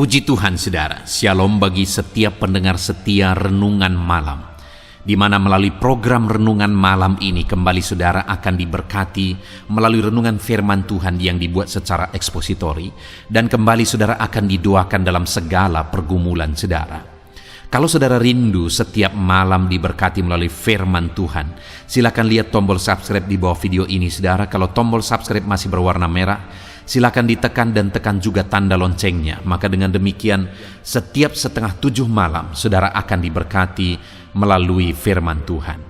Puji Tuhan saudara, shalom bagi setiap pendengar setia Renungan Malam, di mana melalui program Renungan Malam ini kembali saudara akan diberkati melalui renungan firman Tuhan yang dibuat secara ekspositori, dan kembali saudara akan didoakan dalam segala pergumulan saudara. Kalau saudara rindu setiap malam diberkati melalui firman Tuhan, silakan lihat tombol subscribe di bawah video ini saudara. Kalau tombol subscribe masih berwarna merah, silakan ditekan dan tekan juga tanda loncengnya. Maka dengan demikian setiap 6:30 malam saudara akan diberkati melalui firman Tuhan.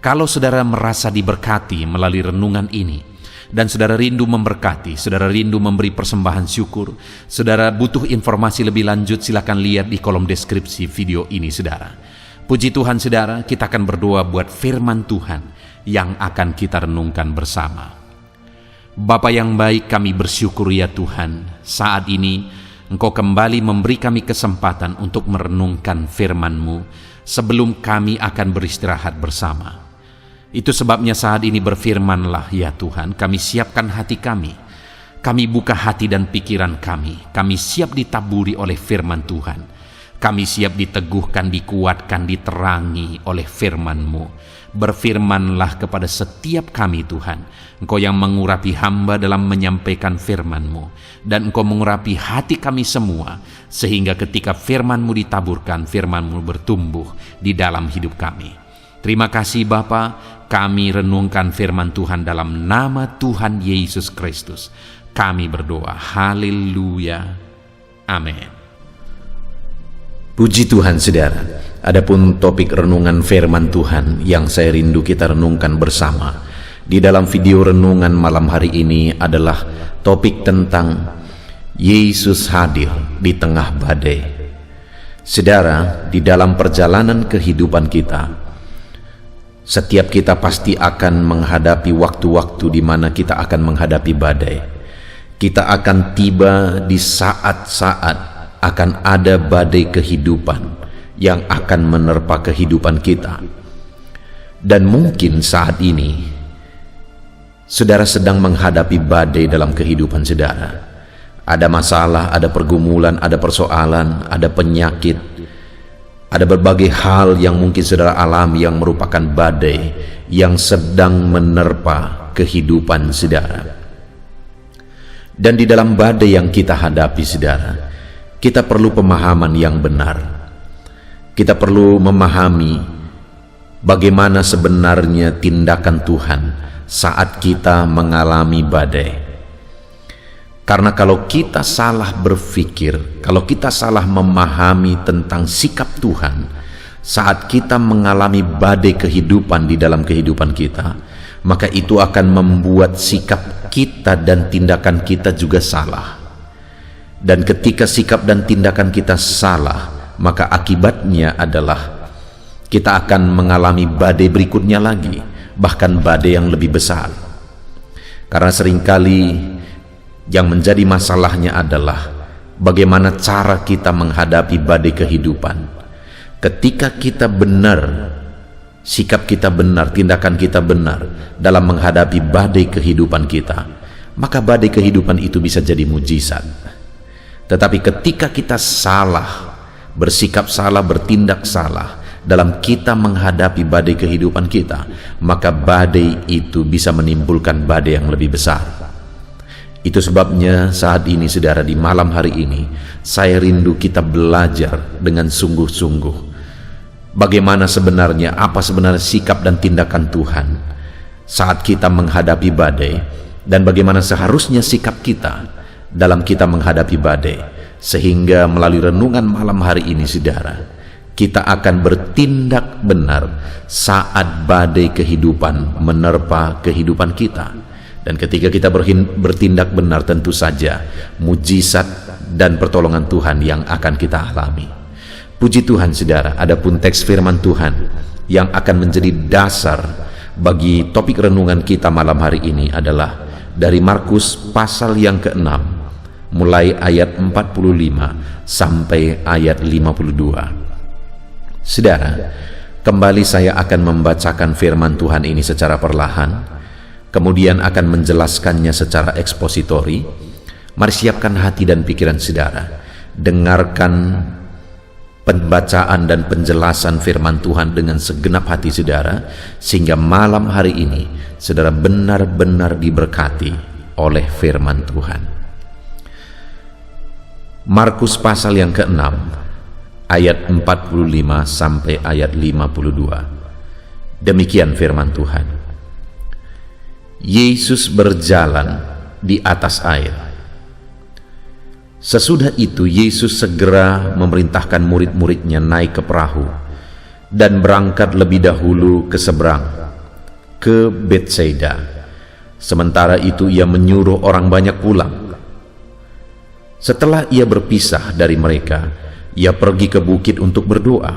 Kalau saudara merasa diberkati melalui renungan ini, dan saudara rindu memberkati, saudara rindu memberi persembahan syukur, saudara butuh informasi lebih lanjut, silakan lihat di kolom deskripsi video ini saudara. Puji Tuhan saudara, kita akan berdoa buat firman Tuhan yang akan kita renungkan bersama. Bapa yang baik, kami bersyukur ya Tuhan, saat ini Engkau kembali memberi kami kesempatan untuk merenungkan firman-Mu sebelum kami akan beristirahat bersama. Itu sebabnya saat ini berfirmanlah ya Tuhan, kami siapkan hati kami buka hati dan pikiran kami siap ditaburi oleh firman Tuhan, kami siap diteguhkan, dikuatkan, diterangi oleh firman-Mu. Berfirmanlah kepada setiap kami Tuhan, Engkau yang mengurapi hamba dalam menyampaikan firman-Mu, dan Engkau mengurapi hati kami semua, sehingga ketika firman-Mu ditaburkan, firman-Mu bertumbuh di dalam hidup kami. Terima kasih Bapa, kami renungkan firman Tuhan dalam nama Tuhan Yesus Kristus. Kami berdoa, haleluya, amin. Puji Tuhan saudara, adapun topik renungan firman Tuhan yang saya rindu kita renungkan bersama di dalam video renungan malam hari ini adalah topik tentang Yesus hadir di tengah badai. Saudara, di dalam perjalanan kehidupan kita, setiap kita pasti akan menghadapi waktu-waktu di mana kita akan menghadapi badai. Kita akan tiba di saat-saat akan ada badai kehidupan yang akan menerpa kehidupan kita. Dan mungkin saat ini saudara sedang menghadapi badai dalam kehidupan saudara. Ada masalah, ada pergumulan, ada persoalan, ada penyakit, ada berbagai hal yang mungkin saudara alami yang merupakan badai yang sedang menerpa kehidupan saudara. Dan di dalam badai yang kita hadapi saudara, kita perlu pemahaman yang benar. Kita perlu memahami bagaimana sebenarnya tindakan Tuhan saat kita mengalami badai. Karena kalau kita salah berpikir, kalau kita salah memahami tentang sikap Tuhan saat kita mengalami badai kehidupan di dalam kehidupan kita, maka itu akan membuat sikap kita dan tindakan kita juga salah. Dan ketika sikap dan tindakan kita salah, maka akibatnya adalah kita akan mengalami badai berikutnya lagi, bahkan badai yang lebih besar. Karena seringkali yang menjadi masalahnya adalah bagaimana cara kita menghadapi badai kehidupan. Ketika kita benar, sikap kita benar, tindakan kita benar dalam menghadapi badai kehidupan kita, maka badai kehidupan itu bisa jadi mujizat. Tetapi ketika kita salah, bersikap salah, bertindak salah dalam kita menghadapi badai kehidupan kita, maka badai itu bisa menimbulkan badai yang lebih besar. Itu sebabnya saat ini saudara, di malam hari ini saya rindu kita belajar dengan sungguh-sungguh bagaimana sebenarnya, apa sebenarnya sikap dan tindakan Tuhan saat kita menghadapi badai, dan bagaimana seharusnya sikap kita dalam kita menghadapi badai, sehingga melalui renungan malam hari ini saudara, kita akan bertindak benar saat badai kehidupan menerpa kehidupan kita. Dan ketika kita bertindak benar, tentu saja mujizat dan pertolongan Tuhan yang akan kita alami. Puji Tuhan saudara, adapun teks firman Tuhan yang akan menjadi dasar bagi topik renungan kita malam hari ini adalah dari Markus pasal yang ke-6, mulai ayat 45 sampai ayat 52. Saudara, kembali saya akan membacakan firman Tuhan ini secara perlahan, kemudian akan menjelaskannya secara ekspositori. Mari siapkan hati dan pikiran saudara, dengarkan pembacaan dan penjelasan firman Tuhan dengan segenap hati saudara, sehingga malam hari ini saudara benar-benar diberkati oleh firman Tuhan. Markus pasal yang ke-6 ayat 45 sampai ayat 52. Demikian firman Tuhan. Yesus berjalan di atas air. Sesudah itu Yesus segera memerintahkan murid-muridnya naik ke perahu dan berangkat lebih dahulu ke seberang, ke Betsaida. Sementara itu ia menyuruh orang banyak pulang. Setelah ia berpisah dari mereka, ia pergi ke bukit untuk berdoa.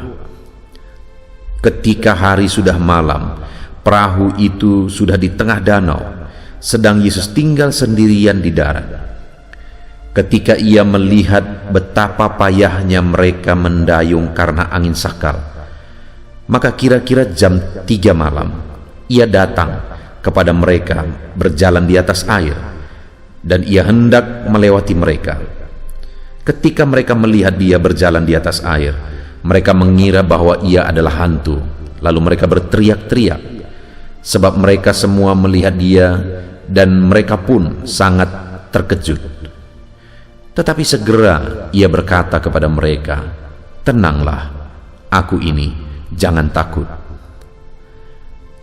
Ketika hari sudah malam, perahu itu sudah di tengah danau, sedang Yesus tinggal sendirian di darat. Ketika ia melihat betapa payahnya mereka mendayung karena angin sakal, maka kira-kira jam 3 malam, ia datang kepada mereka berjalan di atas air, dan ia hendak melewati mereka. Ketika mereka melihat dia berjalan di atas air, mereka mengira bahwa ia adalah hantu, lalu mereka berteriak-teriak, sebab mereka semua melihat dia, dan mereka pun sangat terkejut. Tetapi segera ia berkata kepada mereka, "Tenanglah, aku ini, jangan takut."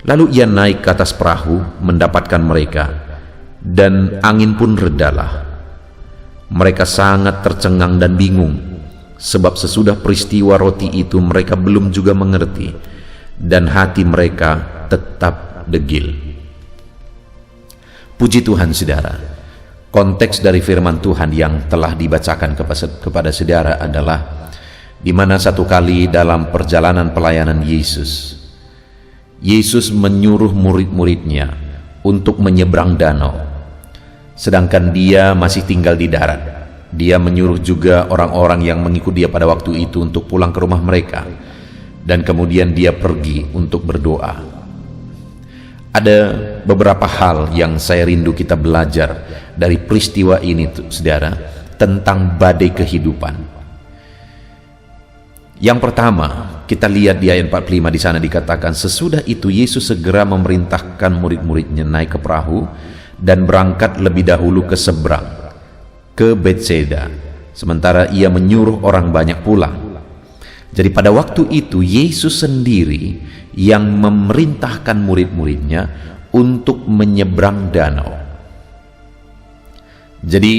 Lalu ia naik ke atas perahu mendapatkan mereka, dan angin pun redalah. Mereka sangat tercengang dan bingung, sebab sesudah peristiwa roti itu mereka belum juga mengerti, dan hati mereka tetap degil. Puji Tuhan saudara. Konteks dari firman Tuhan yang telah dibacakan kepada saudara adalah di mana satu kali dalam perjalanan pelayanan Yesus menyuruh murid-muridnya untuk menyeberang danau, sedangkan dia masih tinggal di darat. Dia menyuruh juga orang-orang yang mengikut dia pada waktu itu untuk pulang ke rumah mereka, dan kemudian dia pergi untuk berdoa. Ada beberapa hal yang saya rindu kita belajar dari peristiwa ini, saudara, tentang badai kehidupan. Yang pertama, kita lihat di ayat 45 di sana dikatakan, sesudah itu Yesus segera memerintahkan murid-muridnya naik ke perahu dan berangkat lebih dahulu ke seberang, ke Betsaida, sementara ia menyuruh orang banyak pulang. Jadi pada waktu itu Yesus sendiri yang memerintahkan murid-muridnya untuk menyeberang danau. Jadi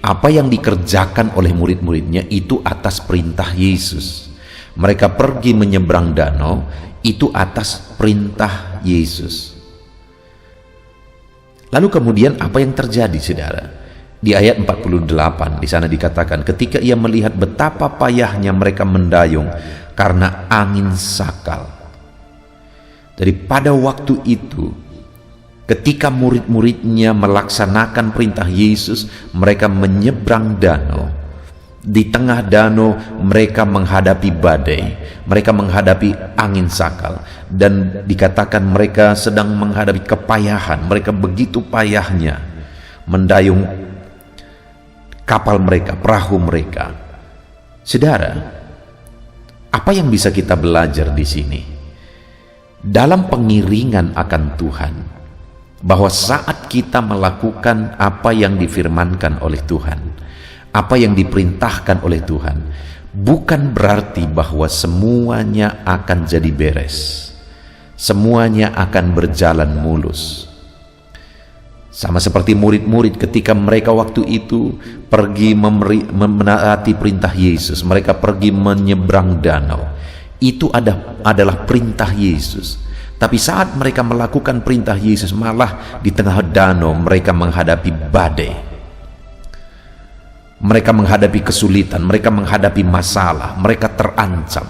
apa yang dikerjakan oleh murid-muridnya itu atas perintah Yesus. Mereka pergi menyeberang danau itu atas perintah Yesus. Lalu kemudian apa yang terjadi, saudara? Di ayat 48 di sana dikatakan, ketika ia melihat betapa payahnya mereka mendayung karena angin sakal. Jadi pada waktu itu, ketika murid-muridnya melaksanakan perintah Yesus, mereka menyeberang danau. Di tengah danau mereka menghadapi badai, mereka menghadapi angin sakal, dan dikatakan mereka sedang menghadapi kepayahan. Mereka begitu payahnya mendayung kapal mereka, perahu mereka. Saudara, apa yang bisa kita belajar di sini? Dalam pengiringan akan Tuhan, bahwa saat kita melakukan apa yang difirmankan oleh Tuhan, apa yang diperintahkan oleh Tuhan, bukan berarti bahwa semuanya akan jadi beres, semuanya akan berjalan mulus. Sama seperti murid-murid ketika mereka waktu itu pergi menaati perintah Yesus, mereka pergi menyeberang danau. Itu adalah perintah Yesus. Tapi saat mereka melakukan perintah Yesus, malah di tengah danau mereka menghadapi badai. Mereka menghadapi kesulitan, mereka menghadapi masalah, mereka terancam.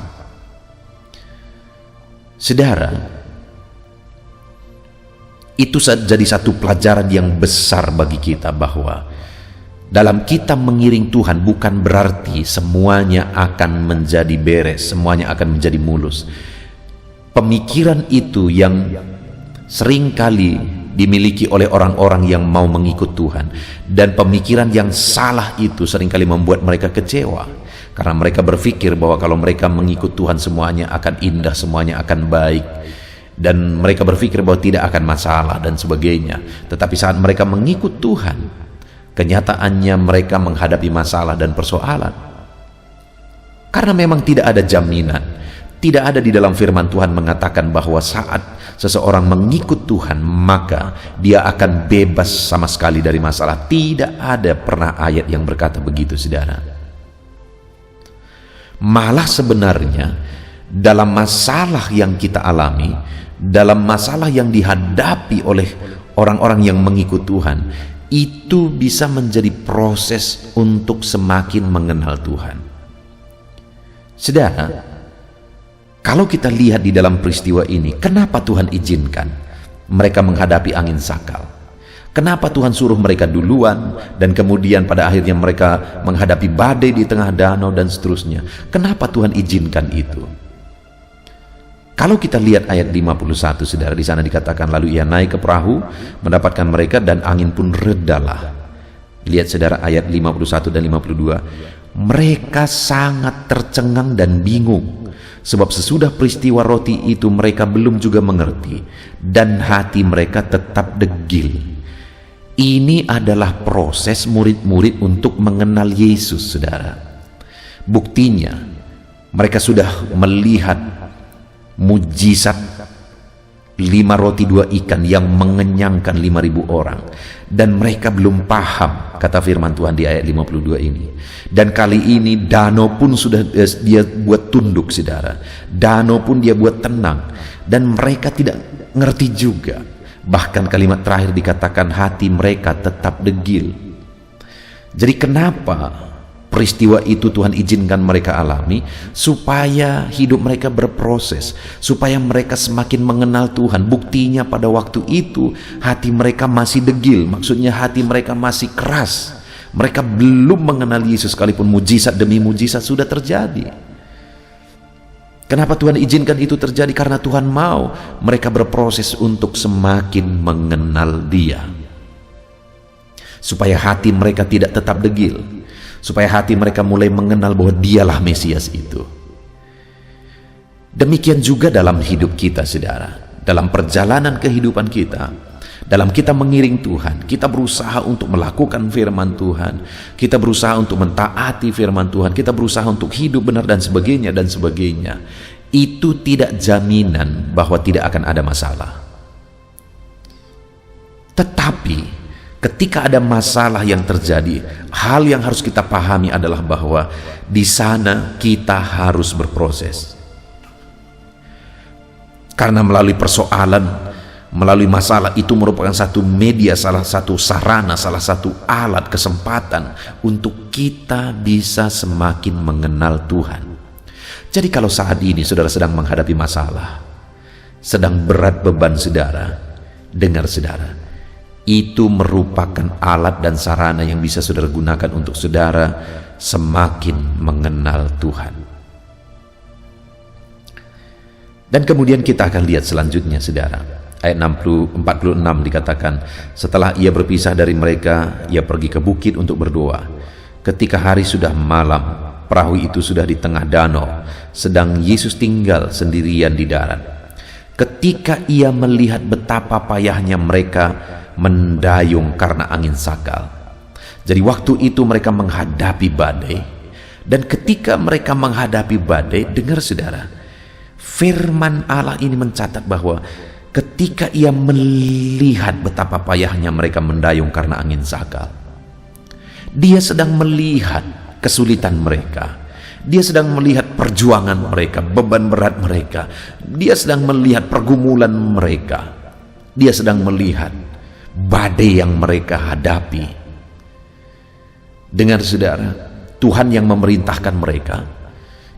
Saudara, itu jadi satu pelajaran yang besar bagi kita, bahwa dalam kita mengiring Tuhan bukan berarti semuanya akan menjadi beres, semuanya akan menjadi mulus. Pemikiran itu yang seringkali dimiliki oleh orang-orang yang mau mengikut Tuhan, dan pemikiran yang salah itu seringkali membuat mereka kecewa. Karena mereka berpikir bahwa kalau mereka mengikut Tuhan semuanya akan indah, semuanya akan baik. Dan mereka berpikir bahwa tidak akan masalah dan sebagainya. Tetapi saat mereka mengikut Tuhan, kenyataannya mereka menghadapi masalah dan persoalan. Karena memang tidak ada jaminan. Tidak ada di dalam firman Tuhan mengatakan bahwa saat seseorang mengikut Tuhan maka dia akan bebas sama sekali dari masalah. Tidak ada pernah ayat yang berkata begitu, saudara. Malah sebenarnya dalam masalah yang kita alami, dalam masalah yang dihadapi oleh orang-orang yang mengikut Tuhan, itu bisa menjadi proses untuk semakin mengenal Tuhan. Saudara, kalau kita lihat di dalam peristiwa ini, kenapa Tuhan izinkan mereka menghadapi angin sakal? Kenapa Tuhan suruh mereka duluan dan kemudian pada akhirnya mereka menghadapi badai di tengah danau dan seterusnya? Kenapa Tuhan izinkan itu? Kalau kita lihat ayat 51, saudara, di sana dikatakan, lalu ia naik ke perahu mendapatkan mereka dan angin pun redalah. Lihat saudara ayat 51 dan 52. Mereka sangat tercengang dan bingung. Sebab sesudah peristiwa roti itu mereka belum juga mengerti, dan hati mereka tetap degil. Ini adalah proses murid-murid untuk mengenal Yesus, saudara. Buktinya, mereka sudah melihat mujizat 5 roti 2 ikan yang mengenyangkan 5.000 orang. Dan mereka belum paham, kata firman Tuhan di ayat 52 ini. Dan kali ini danau pun sudah dia buat tunduk, saudara. Danau pun dia buat tenang. Dan mereka tidak ngerti juga. Bahkan kalimat terakhir dikatakan hati mereka tetap degil. Jadi kenapa peristiwa itu Tuhan izinkan mereka alami? Supaya hidup mereka berproses, supaya mereka semakin mengenal Tuhan. Buktinya pada waktu itu hati mereka masih degil, maksudnya hati mereka masih keras. Mereka belum mengenal Yesus, sekalipun mujizat demi mujizat sudah terjadi. Kenapa Tuhan izinkan itu terjadi? Karena Tuhan mau mereka berproses untuk semakin mengenal Dia, supaya hati mereka tidak tetap degil, supaya hati mereka mulai mengenal bahwa Dialah Mesias itu. Demikian juga dalam hidup kita, saudara. Dalam perjalanan kehidupan kita, dalam kita mengiring Tuhan, kita berusaha untuk melakukan firman Tuhan, kita berusaha untuk mentaati firman Tuhan, kita berusaha untuk hidup benar dan sebagainya dan sebagainya. Itu tidak jaminan bahwa tidak akan ada masalah. Tetapi ketika ada masalah yang terjadi, hal yang harus kita pahami adalah bahwa di sana kita harus berproses. Karena melalui persoalan, melalui masalah itu merupakan satu media, salah satu sarana, salah satu alat, kesempatan untuk kita bisa semakin mengenal Tuhan. Jadi kalau saat ini saudara sedang menghadapi masalah, sedang berat beban saudara, dengar saudara, itu merupakan alat dan sarana yang bisa saudara gunakan untuk saudara semakin mengenal Tuhan. Dan kemudian kita akan lihat selanjutnya, saudara. Ayat 46 dikatakan, setelah ia berpisah dari mereka, ia pergi ke bukit untuk berdoa. Ketika hari sudah malam, perahu itu sudah di tengah danau, sedang Yesus tinggal sendirian di darat. Ketika ia melihat betapa payahnya mereka mendayung karena angin sakal. Jadi waktu itu mereka menghadapi badai. Dan ketika mereka menghadapi badai, dengar saudara, firman Allah ini mencatat bahwa ketika ia melihat betapa payahnya mereka mendayung karena angin sakal, dia sedang melihat kesulitan mereka, dia sedang melihat perjuangan mereka, beban berat mereka, dia sedang melihat pergumulan mereka, dia sedang melihat badai yang mereka hadapi. Dengar saudara, Tuhan yang memerintahkan mereka,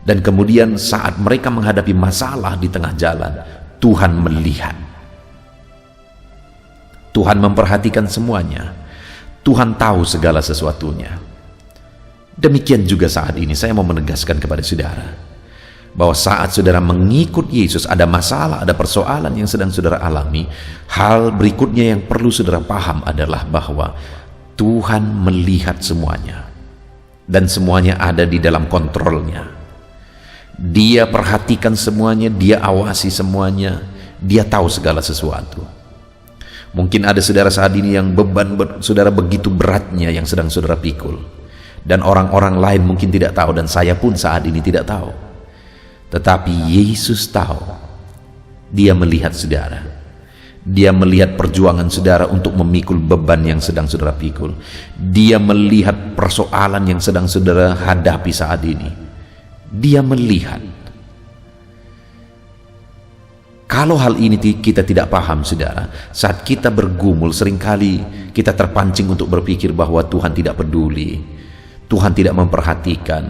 dan kemudian saat mereka menghadapi masalah di tengah jalan, Tuhan melihat, Tuhan memperhatikan semuanya, Tuhan tahu segala sesuatunya. Demikian juga saat ini saya mau menegaskan kepada saudara bahwa saat saudara mengikut Yesus, ada masalah, ada persoalan yang sedang saudara alami. Hal berikutnya yang perlu saudara paham adalah bahwa Tuhan melihat semuanya. dan semuanya ada di dalam kontrolnya. Dia perhatikan semuanya, dia awasi semuanya, dia tahu segala sesuatu. Mungkin ada saudara saat ini yang beban saudara begitu beratnya yang sedang saudara pikul, dan orang-orang lain mungkin tidak tahu, dan saya pun saat ini tidak tahu. Tetapi Yesus tahu. Dia melihat saudara. Dia melihat perjuangan saudara untuk memikul beban yang sedang saudara pikul. Dia melihat persoalan yang sedang saudara hadapi saat ini. Dia melihat. Kalau hal ini kita tidak paham, saudara, saat kita bergumul, seringkali kita terpancing untuk berpikir bahwa Tuhan tidak peduli, Tuhan tidak memperhatikan,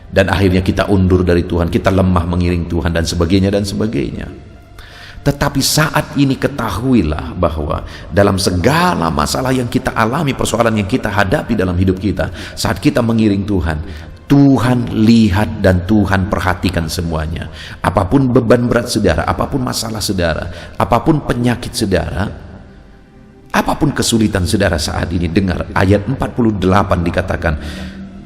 dan akhirnya kita undur dari Tuhan, kita lemah mengiring Tuhan, dan sebagainya dan sebagainya. Tetapi saat ini ketahuilah bahwa dalam segala masalah yang kita alami, persoalan yang kita hadapi dalam hidup kita, saat kita mengiring Tuhan, Tuhan lihat dan Tuhan perhatikan semuanya. Apapun beban berat saudara, apapun masalah saudara, apapun penyakit saudara, apapun kesulitan saudara saat ini, dengar ayat 48 dikatakan,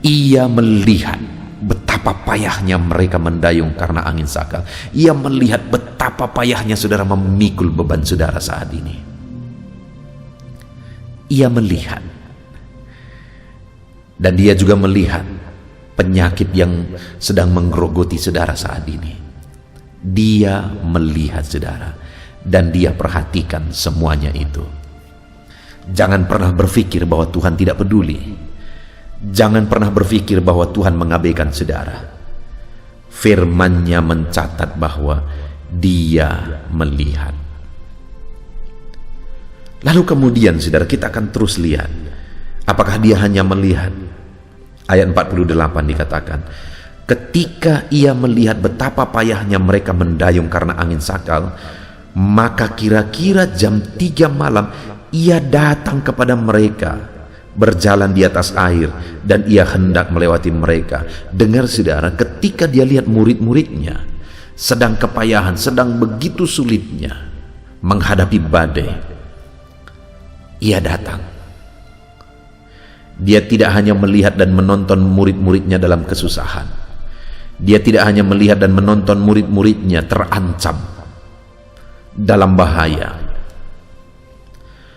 Ia melihat betapa payahnya mereka mendayung karena angin sakal. Ia melihat betapa payahnya saudara memikul beban saudara saat ini. Ia melihat. Dan dia juga melihat penyakit yang sedang menggerogoti saudara saat ini. Dia melihat saudara, dan dia perhatikan semuanya itu. Jangan pernah berpikir bahwa Tuhan tidak peduli. Jangan pernah berpikir bahwa Tuhan mengabaikan saudara. Firman-Nya mencatat bahwa Dia melihat. Lalu kemudian saudara, kita akan terus lihat, apakah Dia hanya melihat? Ayat 48 dikatakan, ketika Ia melihat betapa payahnya mereka mendayung karena angin sakal, maka kira-kira jam 3 malam Ia datang kepada mereka, berjalan di atas air, dan Ia hendak melewati mereka. Dengar saudara, ketika Dia lihat murid-muridnya sedang kepayahan, sedang begitu sulitnya menghadapi badai, Ia datang. Dia tidak hanya melihat dan menonton murid-muridnya dalam kesusahan. Dia tidak hanya melihat dan menonton murid-muridnya terancam dalam bahaya,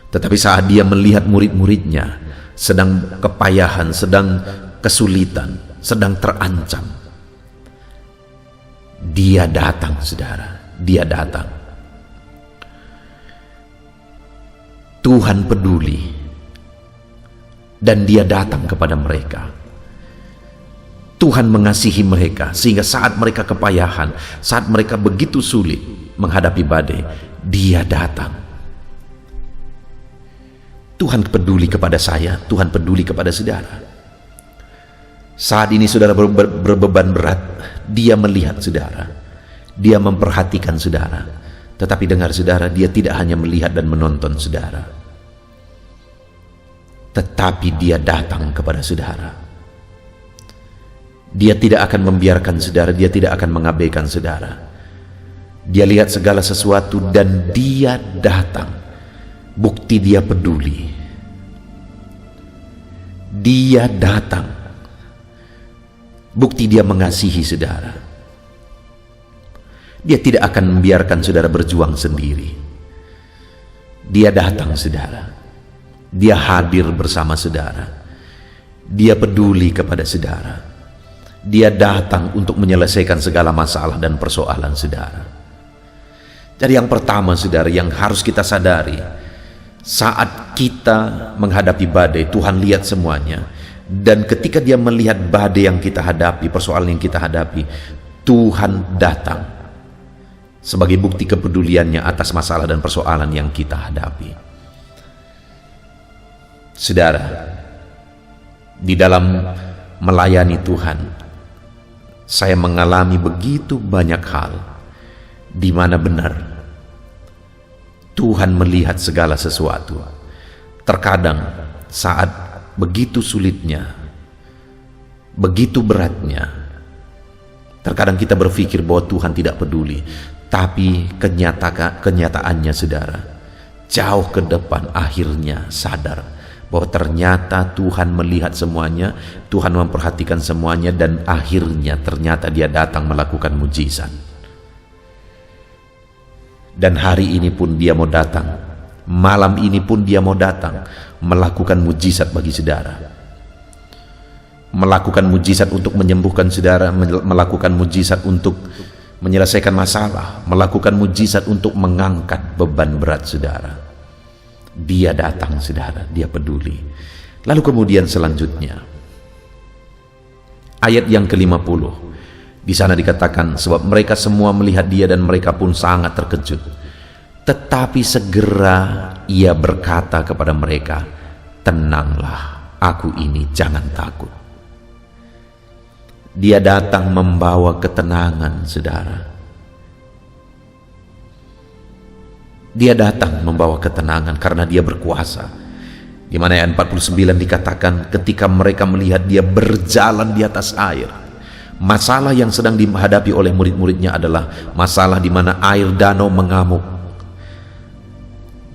tetapi saat Dia melihat murid-muridnya sedang kepayahan, sedang kesulitan, sedang terancam, Dia datang saudara. Dia datang. Tuhan peduli, dan Dia datang kepada mereka. Tuhan mengasihi mereka, sehingga saat mereka kepayahan, saat mereka begitu sulit menghadapi badai, Dia datang. Tuhan peduli kepada saya, Tuhan peduli kepada saudara. Saat ini saudara berbeban berat, Dia melihat saudara, Dia memperhatikan saudara. Tetapi dengar saudara, Dia tidak hanya melihat dan menonton saudara, tetapi Dia datang kepada saudara. Dia tidak akan membiarkan saudara, Dia tidak akan mengabaikan saudara. Dia lihat segala sesuatu dan Dia datang. Bukti Dia peduli. Dia datang. Bukti Dia mengasihi saudara. Dia tidak akan membiarkan saudara berjuang sendiri. Dia datang saudara. Dia hadir bersama saudara. Dia peduli kepada saudara. Dia datang untuk menyelesaikan segala masalah dan persoalan saudara. Jadi yang pertama saudara, yang harus kita sadari, saat kita menghadapi badai, Tuhan lihat semuanya. Dan ketika Dia melihat badai yang kita hadapi, persoalan yang kita hadapi, Tuhan datang sebagai bukti kepeduliannya atas masalah dan persoalan yang kita hadapi. Saudara, di dalam melayani Tuhan, saya mengalami begitu banyak hal di mana benar Tuhan melihat segala sesuatu. Terkadang saat begitu sulitnya, begitu beratnya, terkadang kita berpikir bahwa Tuhan tidak peduli. Tapi kenyataannya saudara, jauh ke depan akhirnya sadar bahwa ternyata Tuhan melihat semuanya, Tuhan memperhatikan semuanya, dan akhirnya ternyata dia datang melakukan mujizat. Dan hari ini pun dia mau datang, malam ini pun dia mau datang melakukan mujizat bagi saudara. Melakukan mujizat untuk menyembuhkan saudara, melakukan mujizat untuk menyelesaikan masalah, melakukan mujizat untuk mengangkat beban berat saudara. Dia datang saudara, dia peduli. Lalu kemudian selanjutnya ayat yang ke-50, di sana dikatakan, sebab mereka semua melihat dia dan mereka pun sangat terkejut. Tetapi segera ia berkata kepada mereka, tenanglah, aku ini, jangan takut. Dia datang membawa ketenangan saudara. Dia datang membawa ketenangan karena dia berkuasa. Di mana ayat 49 dikatakan, ketika mereka melihat dia berjalan di atas air. Masalah yang sedang dihadapi oleh murid-muridnya adalah masalah di mana air danau mengamuk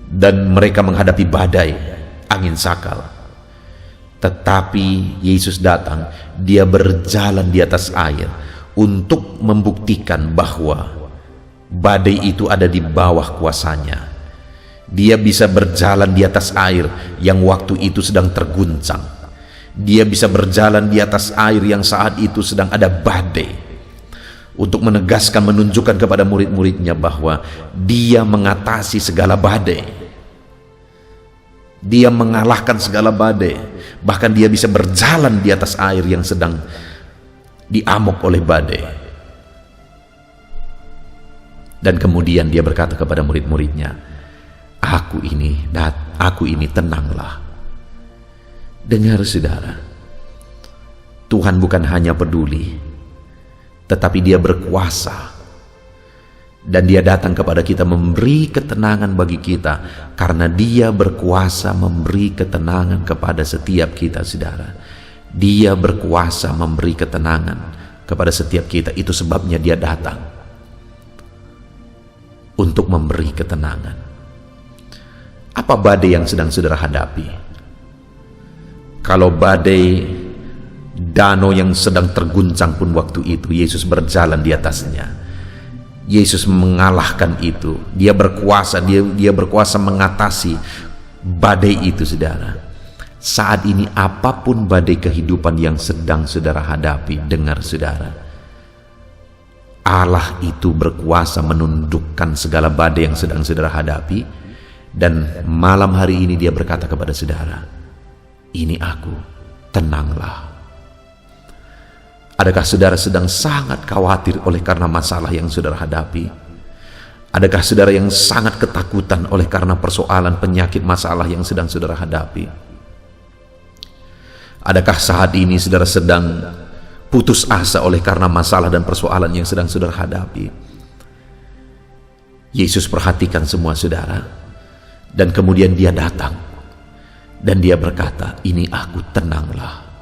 dan mereka menghadapi badai, angin sakal. Tetapi Yesus datang, dia berjalan di atas air untuk membuktikan bahwa badai itu ada di bawah kuasanya. Dia bisa berjalan di atas air yang waktu itu sedang terguncang. Dia bisa berjalan di atas air yang saat itu sedang ada badai, untuk menegaskan, menunjukkan kepada murid-muridnya bahwa dia mengatasi segala badai. Dia mengalahkan segala badai. Bahkan dia bisa berjalan di atas air yang sedang diamuk oleh badai. Dan kemudian dia berkata kepada murid-muridnya, aku ini tenanglah. Dengar saudara, Tuhan bukan hanya peduli, tetapi dia berkuasa. Dan dia datang kepada kita memberi ketenangan bagi kita, karena dia berkuasa memberi ketenangan kepada setiap kita saudara. Dia berkuasa memberi ketenangan kepada setiap kita. Itu sebabnya dia datang untuk memberi ketenangan. Apa badai yang sedang saudara hadapi? Kalau badai danau yang sedang terguncang pun waktu itu Yesus berjalan di atasnya. Yesus mengalahkan itu. Dia berkuasa, dia berkuasa mengatasi badai itu saudara. Saat ini apapun badai kehidupan yang sedang saudara hadapi, dengar saudara, Allah itu berkuasa menundukkan segala badai yang sedang saudara hadapi. Dan malam hari ini dia berkata kepada saudara, ini aku, tenanglah. Adakah saudara sedang sangat khawatir oleh karena masalah yang saudara hadapi? Adakah saudara yang sangat ketakutan oleh karena persoalan, penyakit, masalah yang sedang saudara hadapi? Adakah saat ini saudara sedang putus asa oleh karena masalah dan persoalan yang sedang saudara hadapi? Yesus perhatikan semua saudara, dan kemudian dia datang dan dia berkata, ini aku, tenanglah.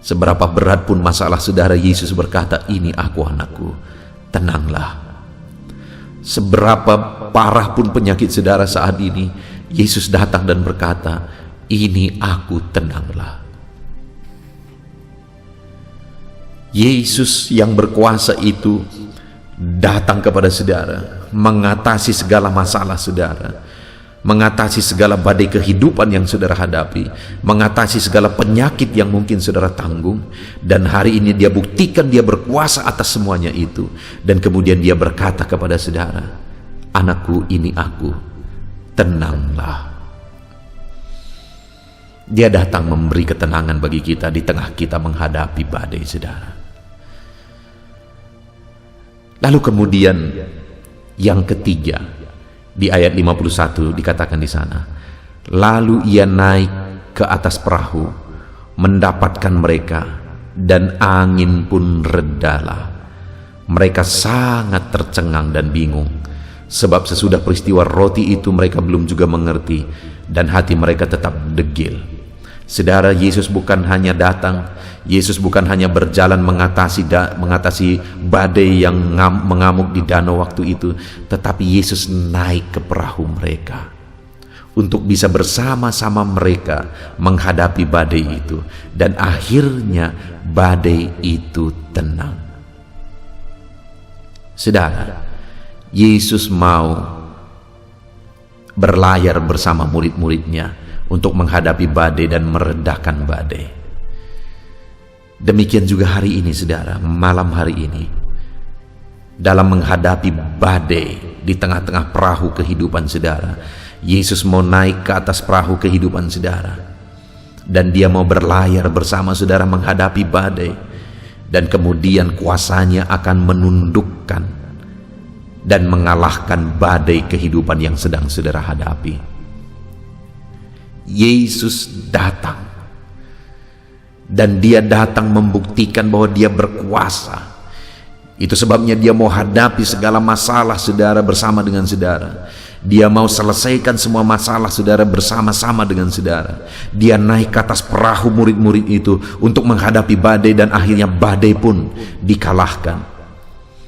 Seberapa berat pun masalah saudara, Yesus berkata, ini aku anakku, tenanglah. Seberapa parah pun penyakit saudara saat ini, Yesus datang dan berkata, ini aku, tenanglah. Yesus yang berkuasa itu datang kepada saudara, mengatasi segala masalah saudara, mengatasi segala badai kehidupan yang saudara hadapi, mengatasi segala penyakit yang mungkin saudara tanggung. Dan hari ini dia buktikan dia berkuasa atas semuanya itu. Dan kemudian dia berkata kepada saudara, anakku, ini aku, tenanglah. Dia datang memberi ketenangan bagi kita di tengah kita menghadapi badai saudara. Lalu kemudian yang ketiga, di ayat 51 dikatakan di sana, lalu ia naik ke atas perahu, mendapatkan mereka, dan angin pun redalah. Mereka sangat tercengang dan bingung, sebab sesudah peristiwa roti itu mereka belum juga mengerti, dan hati mereka tetap degil. Saudara, Yesus bukan hanya datang, Yesus bukan hanya berjalan mengatasi badai yang mengamuk di danau waktu itu, tetapi Yesus naik ke perahu mereka untuk bisa bersama-sama mereka menghadapi badai itu, dan akhirnya badai itu tenang. Saudara, Yesus mau berlayar bersama murid-muridnya untuk menghadapi badai dan meredahkan badai. Demikian juga hari ini, saudara, malam hari ini, dalam menghadapi badai di tengah-tengah perahu kehidupan saudara, Yesus mau naik ke atas perahu kehidupan saudara, dan dia mau berlayar bersama saudara menghadapi badai, dan kemudian kuasanya akan menundukkan dan mengalahkan badai kehidupan yang sedang saudara hadapi. Yesus datang, dan dia datang membuktikan bahwa dia berkuasa. Itu sebabnya dia mau hadapi segala masalah saudara bersama dengan saudara. Dia mau selesaikan semua masalah saudara bersama-sama dengan saudara. Dia naik ke atas perahu murid-murid itu untuk menghadapi badai, dan akhirnya badai pun dikalahkan.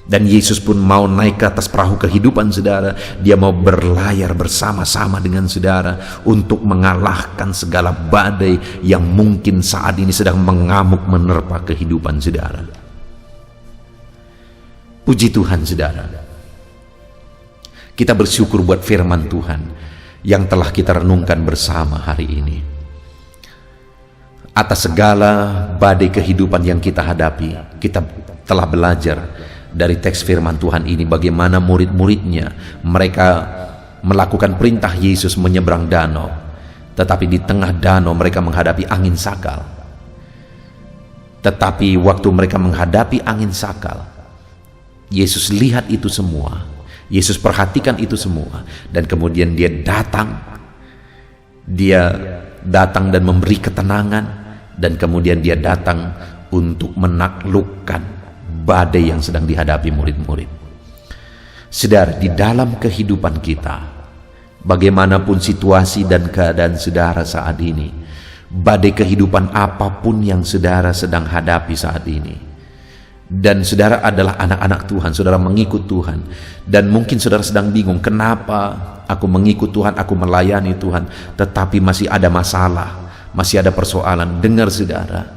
Dan Yesus pun mau naik ke atas perahu kehidupan saudara. Dia mau berlayar bersama-sama dengan saudara untuk mengalahkan segala badai yang mungkin saat ini sedang mengamuk menerpa kehidupan saudara. Puji Tuhan, saudara. Kita bersyukur buat firman Tuhan yang telah kita renungkan bersama hari ini. Atas segala badai kehidupan yang kita hadapi, kita telah belajar dari teks firman Tuhan ini bagaimana murid-muridnya mereka melakukan perintah Yesus menyeberang danau, tetapi di tengah danau mereka menghadapi angin sakal. Tetapi waktu mereka menghadapi angin sakal, Yesus lihat itu semua, Yesus perhatikan itu semua, dan kemudian dia datang dan memberi ketenangan, dan kemudian dia datang untuk menaklukkan badai yang sedang dihadapi murid-murid. Saudara, di dalam kehidupan kita, bagaimanapun situasi dan keadaan saudara saat ini, badai kehidupan apapun yang saudara sedang hadapi saat ini, dan saudara adalah anak-anak Tuhan, saudara mengikut Tuhan, dan mungkin saudara sedang bingung, kenapa aku mengikut Tuhan, aku melayani Tuhan, tetapi masih ada masalah, masih ada persoalan. Dengar saudara,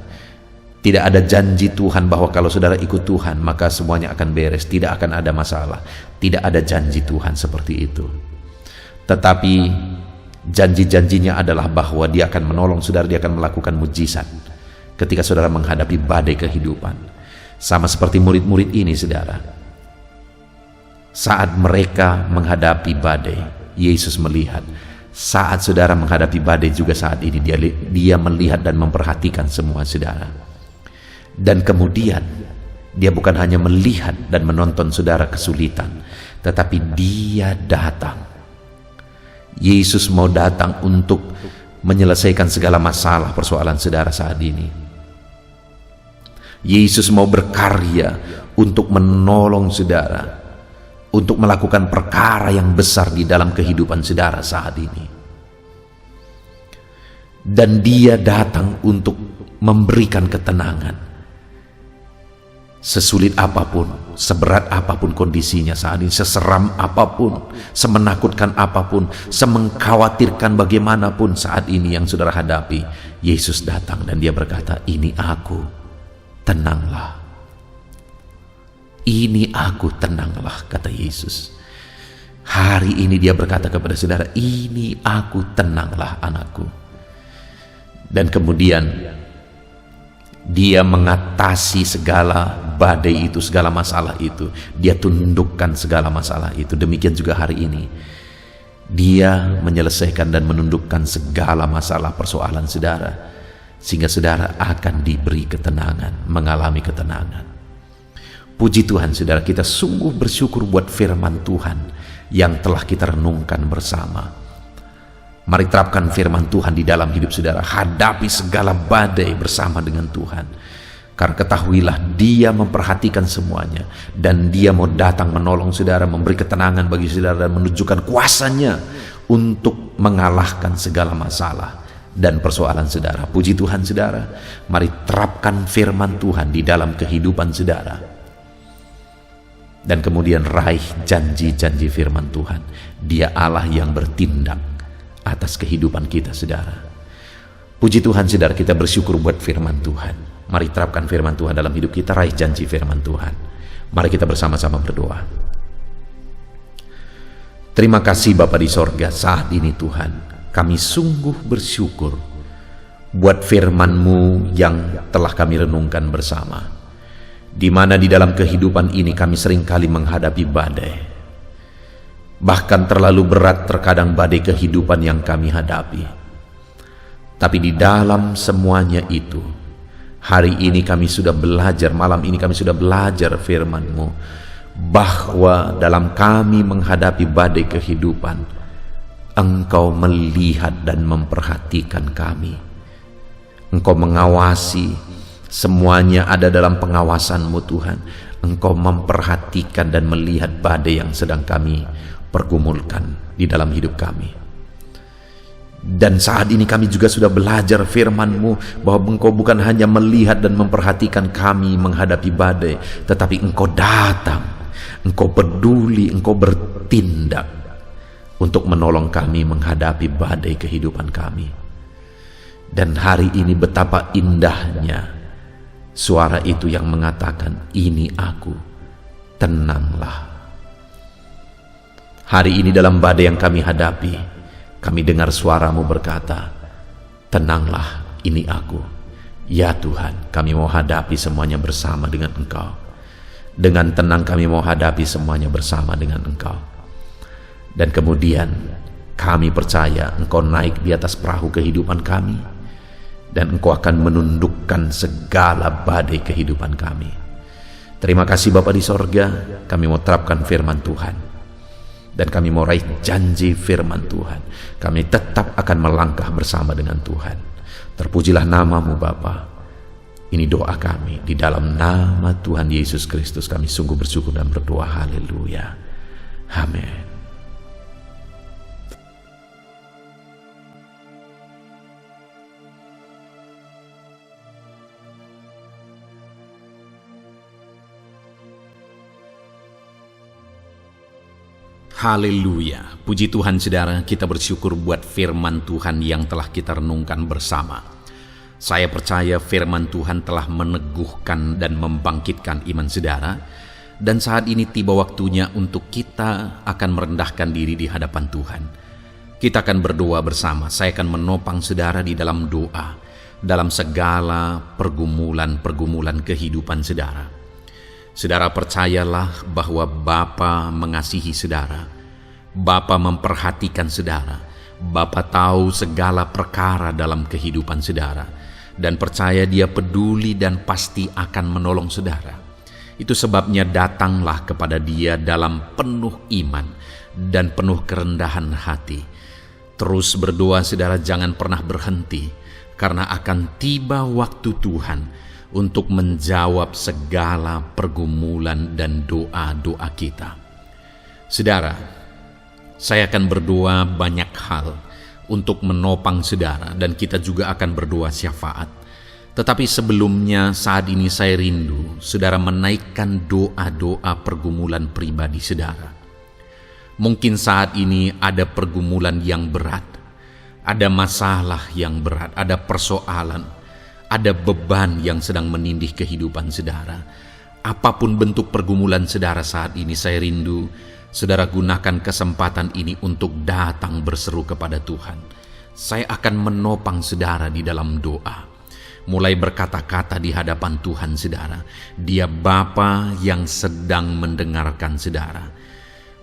tidak ada janji Tuhan bahwa kalau saudara ikut Tuhan maka semuanya akan beres, tidak akan ada masalah. Tidak ada janji Tuhan seperti itu. Tetapi janji-janjinya adalah bahwa dia akan menolong saudara, dia akan melakukan mujizat ketika saudara menghadapi badai kehidupan. Sama seperti murid-murid ini, saudara. Saat mereka menghadapi badai, Yesus melihat. Saat saudara menghadapi badai juga saat ini, dia melihat dan memperhatikan semua saudara. Dan kemudian, dia bukan hanya melihat dan menonton saudara kesulitan, tetapi dia datang. Yesus mau datang untuk menyelesaikan segala masalah persoalan saudara saat ini. Yesus mau berkarya untuk menolong saudara, untuk melakukan perkara yang besar di dalam kehidupan saudara saat ini. Dan dia datang untuk memberikan ketenangan. Sesulit apapun, seberat apapun kondisinya saat ini, seseram apapun, semenakutkan apapun, semengkhawatirkan bagaimanapun saat ini yang saudara hadapi, Yesus datang dan dia berkata, "Ini aku. Tenanglah. Ini aku, tenanglah," kata Yesus. Hari ini dia berkata kepada saudara, "Ini aku, tenanglah anakku." Dan kemudian dia mengatasi segala badai itu, segala masalah itu. Dia tundukkan segala masalah itu. Demikian juga hari ini. Dia menyelesaikan dan menundukkan segala masalah persoalan saudara, sehingga saudara akan diberi ketenangan, mengalami ketenangan. Puji Tuhan, saudara, kita sungguh bersyukur buat firman Tuhan yang telah kita renungkan bersama. Mari terapkan firman Tuhan di dalam hidup saudara. Hadapi segala badai bersama dengan Tuhan. Karena ketahuilah dia memperhatikan semuanya, dan dia mau datang menolong saudara, memberi ketenangan bagi saudara, dan menunjukkan kuasanya untuk mengalahkan segala masalah dan persoalan saudara. Puji Tuhan, saudara. Mari terapkan firman Tuhan di dalam kehidupan saudara, dan kemudian raih janji-janji firman Tuhan. Dia Allah yang bertindak atas kehidupan kita, saudara. Puji Tuhan, saudara, kita bersyukur buat firman Tuhan. Mari terapkan firman Tuhan dalam hidup kita, raih janji firman Tuhan. Mari kita bersama-sama berdoa. Terima kasih Bapa di sorga, saat ini Tuhan, kami sungguh bersyukur buat firman-Mu yang telah kami renungkan bersama. Di mana di dalam kehidupan ini kami seringkali menghadapi badai. Bahkan terlalu berat terkadang badai kehidupan yang kami hadapi. Tapi di dalam semuanya itu, hari ini kami sudah belajar, malam ini kami sudah belajar firman-Mu, bahwa dalam kami menghadapi badai kehidupan, Engkau melihat dan memperhatikan kami. Engkau mengawasi, semuanya ada dalam pengawasan-Mu Tuhan. Engkau memperhatikan dan melihat badai yang sedang kami pergumulkan di dalam hidup kami. Dan saat ini kami juga sudah belajar firman-Mu, bahwa Engkau bukan hanya melihat dan memperhatikan kami menghadapi badai, tetapi Engkau datang, Engkau peduli, Engkau bertindak untuk menolong kami menghadapi badai kehidupan kami. Dan hari ini betapa indahnya suara itu yang mengatakan, "Ini aku, tenanglah." Hari ini dalam badai yang kami hadapi, kami dengar suara-Mu berkata, "Tenanglah, ini aku." Ya Tuhan, kami mau hadapi semuanya bersama dengan Engkau. Dengan tenang kami mau hadapi semuanya bersama dengan Engkau. Dan kemudian kami percaya Engkau naik di atas perahu kehidupan kami, dan Engkau akan menundukkan segala badai kehidupan kami. Terima kasih Bapa di sorga, kami mau terapkan firman Tuhan. Dan kami mau raih janji firman Tuhan. Kami tetap akan melangkah bersama dengan Tuhan. Terpujilah nama-Mu Bapa. Ini doa kami. Di dalam nama Tuhan Yesus Kristus kami sungguh bersyukur dan berdoa. Haleluya. Amin. Haleluya, puji Tuhan saudara, kita bersyukur buat firman Tuhan yang telah kita renungkan bersama. Saya percaya firman Tuhan telah meneguhkan dan membangkitkan iman saudara, dan saat ini tiba waktunya untuk kita akan merendahkan diri di hadapan Tuhan. Kita akan berdoa bersama. Saya akan menopang saudara di dalam doa, dalam segala pergumulan-pergumulan kehidupan saudara. Saudara percayalah bahwa Bapa mengasihi saudara, Bapa memperhatikan saudara, Bapa tahu segala perkara dalam kehidupan saudara, dan percaya Dia peduli dan pasti akan menolong saudara. Itu sebabnya datanglah kepada Dia dalam penuh iman dan penuh kerendahan hati. Terus berdoa saudara, jangan pernah berhenti, karena akan tiba waktu Tuhan untuk menjawab segala pergumulan dan doa-doa kita. Saudara, saya akan berdoa banyak hal untuk menopang saudara, dan kita juga akan berdoa syafaat. Tetapi sebelumnya saat ini saya rindu saudara menaikkan doa-doa pergumulan pribadi saudara. Mungkin saat ini ada pergumulan yang berat, ada masalah yang berat, ada persoalan, ada beban yang sedang menindih kehidupan saudara. Apapun bentuk pergumulan saudara saat ini, saya rindu saudara gunakan kesempatan ini untuk datang berseru kepada Tuhan. Saya akan menopang saudara di dalam doa. Mulai berkata-kata di hadapan Tuhan saudara. Dia Bapa yang sedang mendengarkan saudara.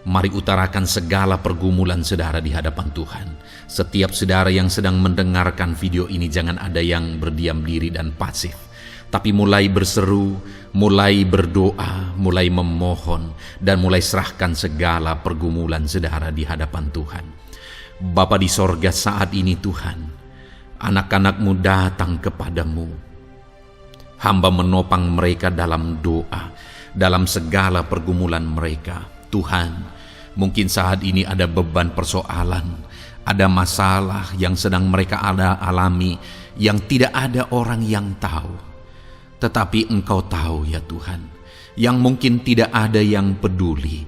Mari utarakan segala pergumulan saudara di hadapan Tuhan. Setiap saudara yang sedang mendengarkan video ini, jangan ada yang berdiam diri dan pasif, tapi mulai berseru, mulai berdoa, mulai memohon, dan mulai serahkan segala pergumulan saudara di hadapan Tuhan. Bapa di sorga, saat ini Tuhan, anak-anak-Mu datang kepadamu. Hamba menopang mereka dalam doa, dalam segala pergumulan mereka. Tuhan, mungkin saat ini ada beban persoalan, ada masalah yang sedang mereka alami yang tidak ada orang yang tahu. Tetapi Engkau tahu ya Tuhan, yang mungkin tidak ada yang peduli.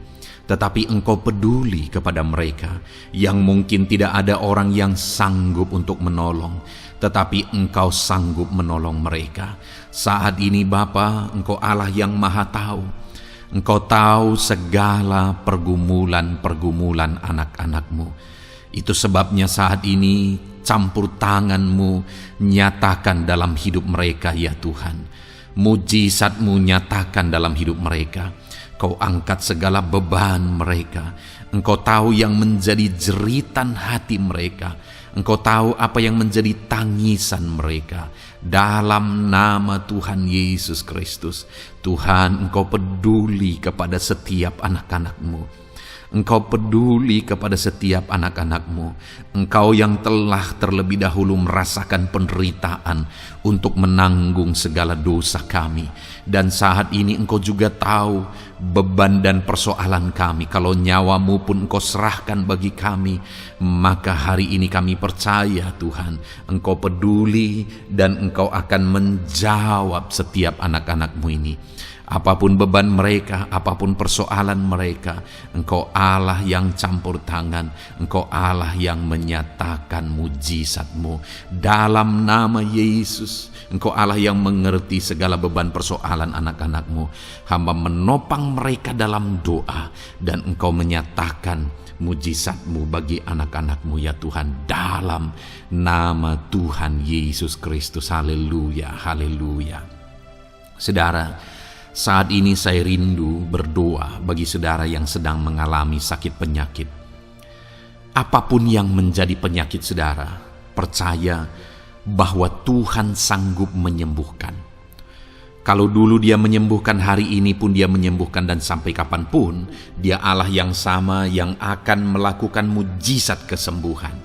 tetapi Engkau peduli kepada mereka yang mungkin tidak ada orang yang sanggup untuk menolong, tetapi Engkau sanggup menolong mereka. Saat ini Bapa, Engkau Allah yang Maha Tahu. Engkau tahu segala pergumulan-pergumulan anak-anak-Mu. Itu sebabnya saat ini campur tangan-Mu nyatakan dalam hidup mereka ya Tuhan. Mujizat-Mu nyatakan dalam hidup mereka. Kau angkat segala beban mereka. Engkau tahu yang menjadi jeritan hati mereka. Engkau tahu apa yang menjadi tangisan mereka. Dalam nama Tuhan Yesus Kristus, Tuhan, Engkau peduli kepada setiap anak-anak-Mu. Engkau peduli kepada setiap anak-anak-Mu. Engkau yang telah terlebih dahulu merasakan penderitaan untuk menanggung segala dosa kami. Dan saat ini Engkau juga tahu beban dan persoalan kami. Kalau nyawa-Mu pun Engkau serahkan bagi kami, maka hari ini kami percaya Tuhan, Engkau peduli dan Engkau akan menjawab setiap anak-anak-Mu ini. Apapun beban mereka, apapun persoalan mereka, Engkau Allah yang campur tangan, Engkau Allah yang menyatakan mujizat-Mu. Dalam nama Yesus, Engkau Allah yang mengerti segala beban persoalan anak-anak-Mu. Hamba menopang mereka dalam doa, dan Engkau menyatakan mujizat-Mu bagi anak-anak-Mu ya Tuhan, dalam nama Tuhan Yesus Kristus. Haleluya, haleluya. Saudara, saat ini saya rindu berdoa bagi saudara yang sedang mengalami sakit penyakit. Apapun yang menjadi penyakit saudara, percaya bahwa Tuhan sanggup menyembuhkan. Kalau dulu Dia menyembuhkan, hari ini pun Dia menyembuhkan, dan sampai kapanpun Dia Allah yang sama yang akan melakukan mujizat kesembuhan.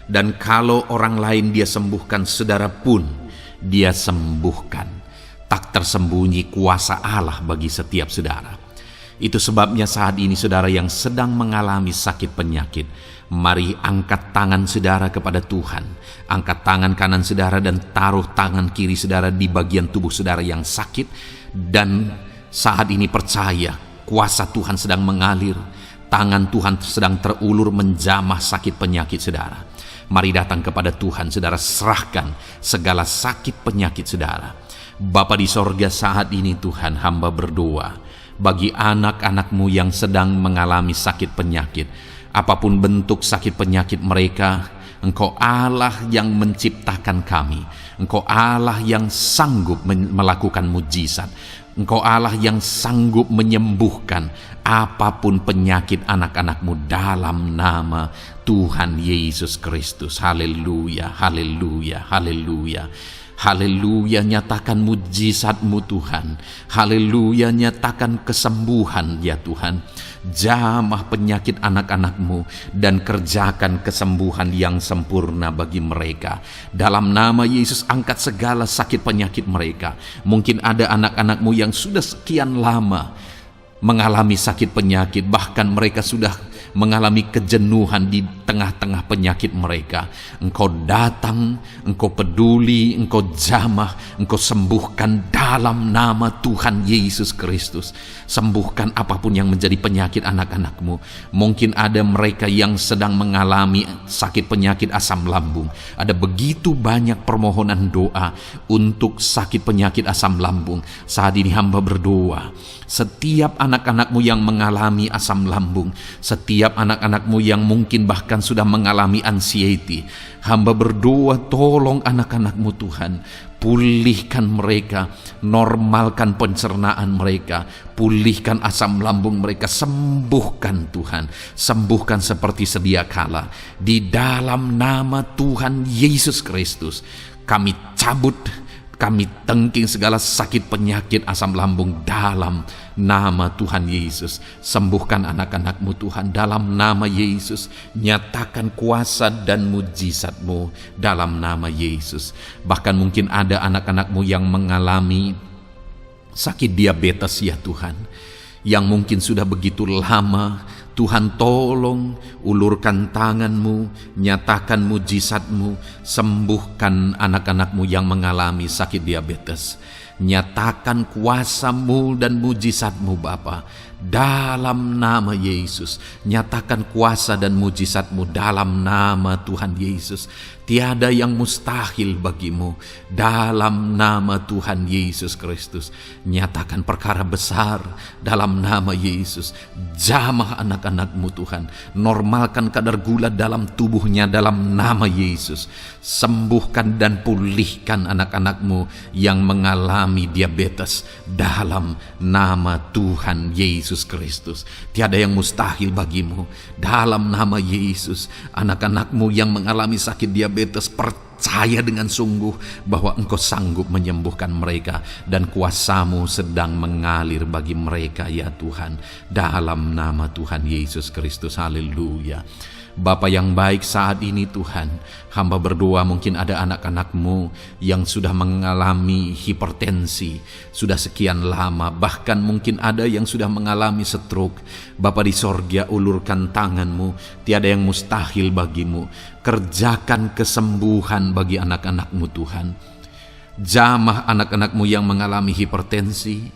Dan kalau orang lain Dia sembuhkan, saudara pun Dia sembuhkan. Tak tersembunyi kuasa Allah bagi setiap saudara. Itu sebabnya saat ini saudara yang sedang mengalami sakit penyakit, mari angkat tangan saudara kepada Tuhan. Angkat tangan kanan saudara dan taruh tangan kiri saudara di bagian tubuh saudara yang sakit. Dan saat ini percaya kuasa Tuhan sedang mengalir. Tangan Tuhan sedang terulur menjamah sakit penyakit saudara. Mari datang kepada Tuhan saudara, serahkan segala sakit penyakit saudara. Bapa di sorga, saat ini Tuhan, hamba berdoa bagi anak-anak-Mu yang sedang mengalami sakit penyakit. Apapun bentuk sakit penyakit mereka, Engkau Allah yang menciptakan kami. Engkau Allah yang sanggup melakukan mujizat. Engkau Allah yang sanggup menyembuhkan apapun penyakit anak-anak-Mu dalam nama Tuhan Yesus Kristus. Haleluya, haleluya, haleluya. Haleluya, nyatakan mujizat-Mu Tuhan. Haleluya, nyatakan kesembuhan ya Tuhan. Jamah penyakit anak-anak-Mu dan kerjakan kesembuhan yang sempurna bagi mereka. Dalam nama Yesus, angkat segala sakit penyakit mereka. Mungkin ada anak-anak-Mu yang sudah sekian lama mengalami sakit penyakit, bahkan mereka sudah mengalami kejenuhan di tengah-tengah penyakit mereka. Engkau datang, Engkau peduli, Engkau jamah, Engkau sembuhkan dalam nama Tuhan Yesus Kristus. Sembuhkan apapun yang menjadi penyakit anak-anak-Mu. Mungkin ada mereka yang sedang mengalami sakit penyakit asam lambung. Ada begitu banyak permohonan doa untuk sakit penyakit asam lambung. Saat ini hamba berdoa, setiap anak-anak-Mu yang mengalami asam lambung, setiap anak-anak-Mu yang mungkin bahkan sudah mengalami anxiety, hamba berdoa, tolong anak-anak-Mu Tuhan, pulihkan mereka, normalkan pencernaan mereka, pulihkan asam lambung mereka, sembuhkan Tuhan, sembuhkan seperti sedia kala. Di dalam nama Tuhan Yesus Kristus, kami cabut, kami tengking segala sakit penyakit asam lambung dalam nama Tuhan Yesus. Sembuhkan anak-anak-Mu Tuhan dalam nama Yesus. Nyatakan kuasa dan mujizat-Mu dalam nama Yesus. Bahkan mungkin ada anak-anak-Mu yang mengalami sakit diabetes ya Tuhan, yang mungkin sudah begitu lama. Tuhan, tolong ulurkan tangan-Mu, nyatakan mujizat-Mu, sembuhkan anak-anak-Mu yang mengalami sakit diabetes. Nyatakan kuasa-Mu dan mujizat-Mu Bapa dalam nama Yesus. Nyatakan kuasa dan mujizat-Mu dalam nama Tuhan Yesus. Tiada yang mustahil bagimu dalam nama Tuhan Yesus Kristus. Nyatakan perkara besar dalam nama Yesus. Jamah anak-anak-Mu Tuhan. Normalkan kadar gula dalam tubuhnya dalam nama Yesus. Sembuhkan dan pulihkan anak-anak-Mu yang mengalami diabetes dalam nama Tuhan Yesus Kristus. Tiada yang mustahil bagimu dalam nama Yesus. Anak-anak-Mu yang mengalami sakit diabetes, percaya dengan sungguh bahwa Engkau sanggup menyembuhkan mereka dan kuasa-Mu sedang mengalir bagi mereka ya Tuhan, dalam nama Tuhan Yesus Kristus. Haleluya. Bapa yang baik, saat ini Tuhan, hamba berdoa mungkin ada anak-anak-Mu yang sudah mengalami hipertensi sudah sekian lama, bahkan mungkin ada yang sudah mengalami stroke. Bapa di sorga, ulurkan tangan-Mu, tiada yang mustahil bagimu. Kerjakan kesembuhan bagi anak-anak-Mu Tuhan. Jamah anak-anak-Mu yang mengalami hipertensi,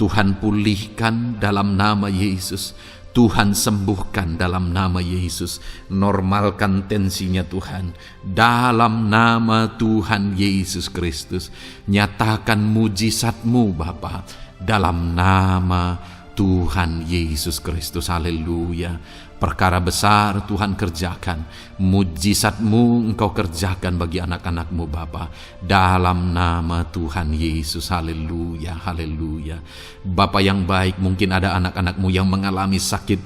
Tuhan pulihkan dalam nama Yesus. Tuhan sembuhkan dalam nama Yesus. Normalkan tensinya Tuhan dalam nama Tuhan Yesus Kristus. Nyatakan mujizat-Mu Bapa dalam nama Tuhan Yesus Kristus. Haleluya. Perkara besar Tuhan kerjakan, mujizat-Mu Engkau kerjakan bagi anak-anak-Mu Bapa, dalam nama Tuhan Yesus. Haleluya, haleluya. Bapa yang baik, mungkin ada anak-anak-Mu yang mengalami sakit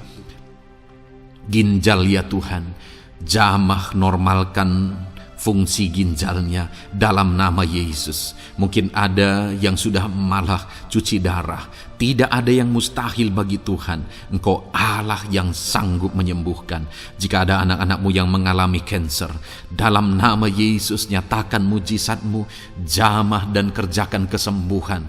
ginjal ya Tuhan. Jamah normalkan fungsi ginjalnya dalam nama Yesus. Mungkin ada yang sudah malah cuci darah. Tidak ada yang mustahil bagi Tuhan. Engkau Allah yang sanggup menyembuhkan. Jika ada anak-anak-Mu yang mengalami kanker, dalam nama Yesus nyatakan mujizat-Mu, jamah dan kerjakan kesembuhan.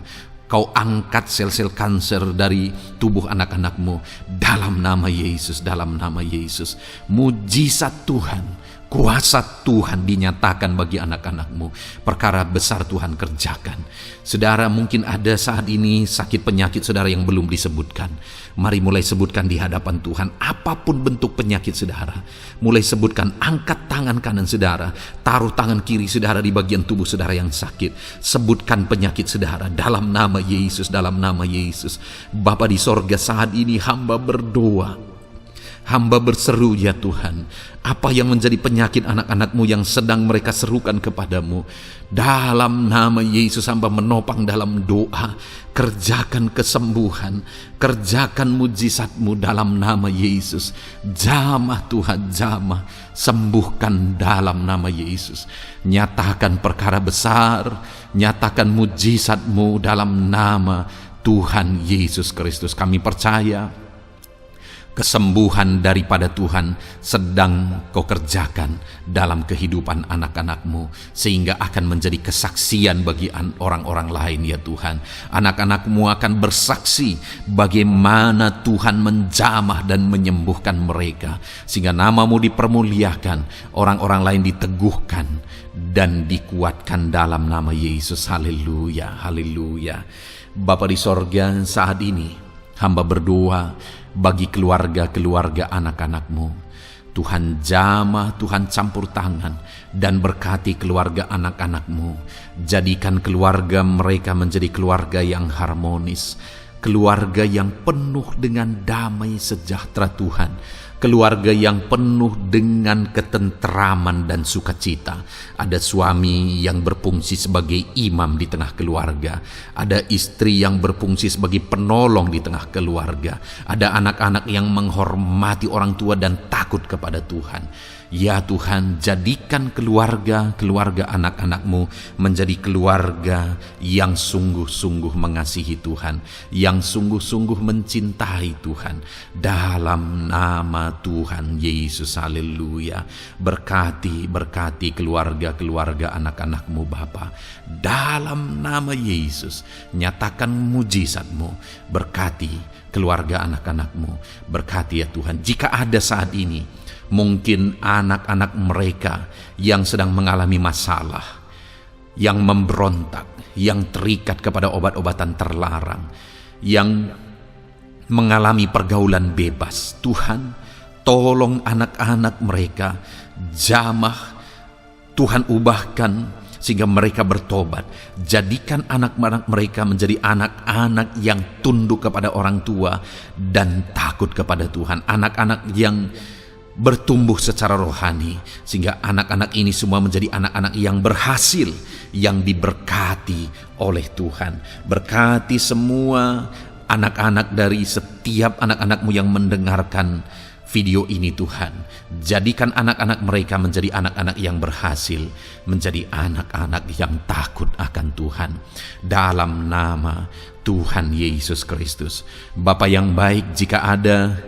Kau angkat sel-sel kanker dari tubuh anak-anak-Mu dalam nama Yesus, dalam nama Yesus. Mujizat Tuhan, kuasa Tuhan dinyatakan bagi anak-anak-Mu. Perkara besar Tuhan kerjakan. Saudara, mungkin ada saat ini sakit penyakit saudara yang belum disebutkan. Mari mulai sebutkan di hadapan Tuhan. Apapun bentuk penyakit saudara, mulai sebutkan. Angkat tangan kanan saudara, taruh tangan kiri saudara di bagian tubuh saudara yang sakit. Sebutkan penyakit saudara dalam nama Yesus, dalam nama Yesus. Bapa di sorga, saat ini hamba berdoa, hamba berseru ya Tuhan, apa yang menjadi penyakit anak-anak-Mu yang sedang mereka serukan kepadamu, dalam nama Yesus hamba menopang dalam doa. Kerjakan kesembuhan, kerjakan mujizat-Mu dalam nama Yesus. Jamah Tuhan, jamah, sembuhkan dalam nama Yesus. Nyatakan perkara besar, nyatakan mujizat-Mu dalam nama Tuhan Yesus Kristus. Kami percaya kesembuhan daripada Tuhan sedang Kau kerjakan dalam kehidupan anak-anak-Mu, sehingga akan menjadi kesaksian bagi orang-orang lain ya Tuhan. Anak-anak-Mu akan bersaksi bagaimana Tuhan menjamah dan menyembuhkan mereka, sehingga nama-Mu dipermuliakan, orang-orang lain diteguhkan dan dikuatkan dalam nama Yesus. Haleluya, haleluya. Bapa di sorga, saat ini hamba berdoa bagi keluarga-keluarga anak-anak-Mu. Tuhan jamah, Tuhan campur tangan dan berkati keluarga anak-anak-Mu. Jadikan keluarga mereka menjadi keluarga yang harmonis, keluarga yang penuh dengan damai sejahtera Tuhan, keluarga yang penuh dengan ketenteraman dan sukacita. Ada suami yang berfungsi sebagai imam di tengah keluarga, ada istri yang berfungsi sebagai penolong di tengah keluarga, ada anak-anak yang menghormati orang tua dan takut kepada Tuhan. Ya Tuhan, jadikan keluarga anak-anak-Mu menjadi keluarga yang sungguh-sungguh mengasihi Tuhan, yang sungguh-sungguh mencintai Tuhan, dalam nama Tuhan Yesus. Haleluya. Berkati keluarga anak-anak-Mu Bapa, dalam nama Yesus. Nyatakan mujizat-Mu, berkati keluarga anak-anak-Mu, berkati ya Tuhan. Jika ada saat ini mungkin anak-anak mereka yang sedang mengalami masalah, yang memberontak, yang terikat kepada obat-obatan terlarang, yang mengalami pergaulan bebas. Tuhan, tolong anak-anak mereka jamah. Tuhan, ubahkan sehingga mereka bertobat. Jadikan anak-anak mereka menjadi anak-anak yang tunduk kepada orang tua dan takut kepada Tuhan. Anak-anak yang bertumbuh secara rohani, sehingga anak-anak ini semua menjadi anak-anak yang berhasil, yang diberkati oleh Tuhan. Berkati semua anak-anak dari setiap anak-anak-Mu yang mendengarkan video ini, Tuhan. Jadikan anak-anak mereka menjadi anak-anak yang berhasil, menjadi anak-anak yang takut akan Tuhan. Dalam nama Tuhan Yesus Kristus. Bapa yang baik, jika ada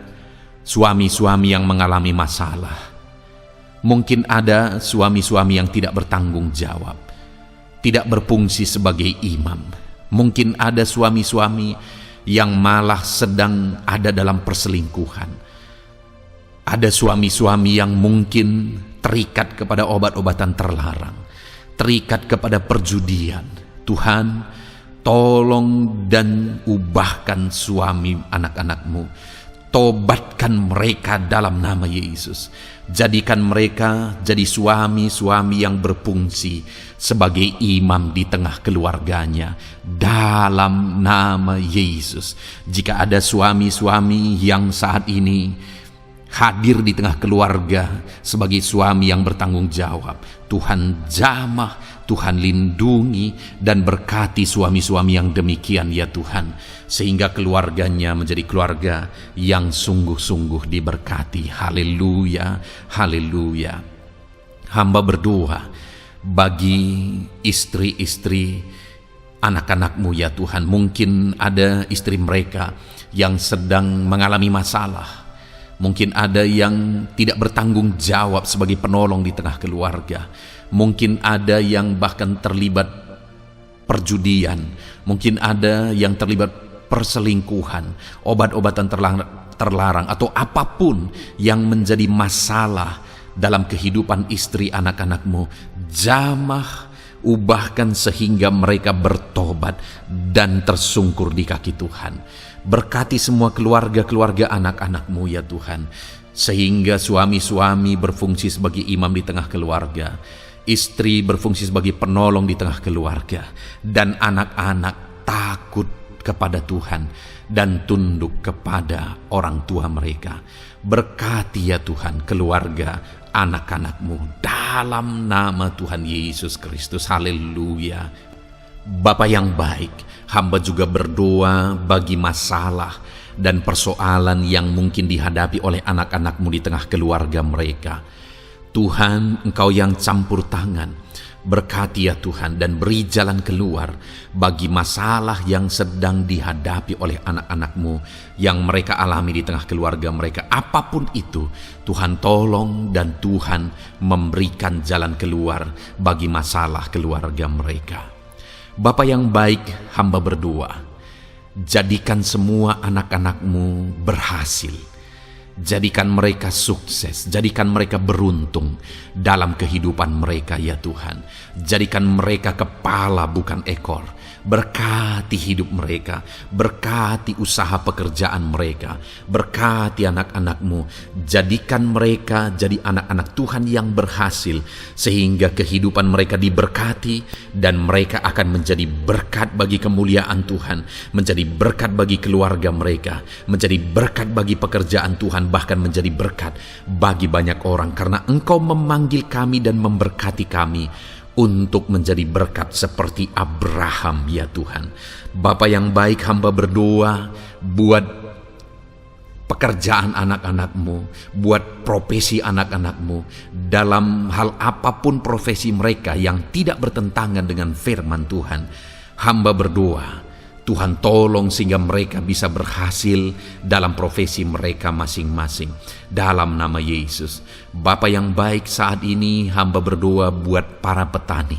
suami-suami yang mengalami masalah, mungkin ada suami-suami yang tidak bertanggung jawab, tidak berfungsi sebagai imam. Mungkin ada suami-suami yang malah sedang ada dalam perselingkuhan. Ada suami-suami yang mungkin terikat kepada obat-obatan terlarang, terikat kepada perjudian. Tuhan, tolong dan ubahkan suami anak-anak-Mu. Tobatkan mereka dalam nama Yesus. Jadikan mereka jadi suami-suami yang berfungsi sebagai imam di tengah keluarganya, dalam nama Yesus. Jika ada suami-suami yang saat ini hadir di tengah keluarga sebagai suami yang bertanggung jawab, Tuhan jamah, Tuhan lindungi dan berkati suami-suami yang demikian ya Tuhan, sehingga keluarganya menjadi keluarga yang sungguh-sungguh diberkati. Haleluya, haleluya. Hamba berdoa bagi istri-istri anak-anak-Mu ya Tuhan. Mungkin ada istri mereka yang sedang mengalami masalah. Mungkin ada yang tidak bertanggung jawab sebagai penolong di tengah keluarga. Mungkin ada yang bahkan terlibat perjudian. Mungkin ada yang terlibat perselingkuhan, obat-obatan terlarang, atau apapun yang menjadi masalah dalam kehidupan istri anak-anak-Mu. Jamah, ubahkan sehingga mereka bertobat dan tersungkur di kaki Tuhan. Berkati semua keluarga-keluarga anak-anak-Mu ya Tuhan, sehingga suami-suami berfungsi sebagai imam di tengah keluarga, istri berfungsi sebagai penolong di tengah keluarga, dan anak-anak takut kepada Tuhan dan tunduk kepada orang tua mereka. Berkati ya Tuhan keluarga anak-anak-Mu dalam nama Tuhan Yesus Kristus. Haleluya. Bapa yang baik, hamba juga berdoa bagi masalah dan persoalan yang mungkin dihadapi oleh anak-anak-Mu di tengah keluarga mereka. Tuhan, Engkau yang campur tangan, berkati ya Tuhan dan beri jalan keluar bagi masalah yang sedang dihadapi oleh anak-anak-Mu yang mereka alami di tengah keluarga mereka. Apapun itu, Tuhan tolong dan Tuhan memberikan jalan keluar bagi masalah keluarga mereka. Bapa yang baik, hamba berdoa, jadikan semua anak-anak-Mu berhasil. Jadikan mereka sukses, jadikan mereka beruntung dalam kehidupan mereka ya Tuhan. Jadikan mereka kepala bukan ekor. Berkati hidup mereka, berkati usaha pekerjaan mereka, berkati anak-anak-Mu. Jadikan mereka jadi anak-anak Tuhan yang berhasil, sehingga kehidupan mereka diberkati dan mereka akan menjadi berkat bagi kemuliaan Tuhan, menjadi berkat bagi keluarga mereka, menjadi berkat bagi pekerjaan Tuhan, bahkan menjadi berkat bagi banyak orang, karena Engkau memanggil kami dan memberkati kami untuk menjadi berkat seperti Abraham ya Tuhan. Bapa yang baik, hamba berdoa buat pekerjaan anak-anak-Mu, buat profesi anak-anak-Mu, dalam hal apapun profesi mereka yang tidak bertentangan dengan firman Tuhan. Hamba berdoa Tuhan tolong sehingga mereka bisa berhasil dalam profesi mereka masing-masing, dalam nama Yesus. Bapa yang baik, saat ini hamba berdoa buat para petani.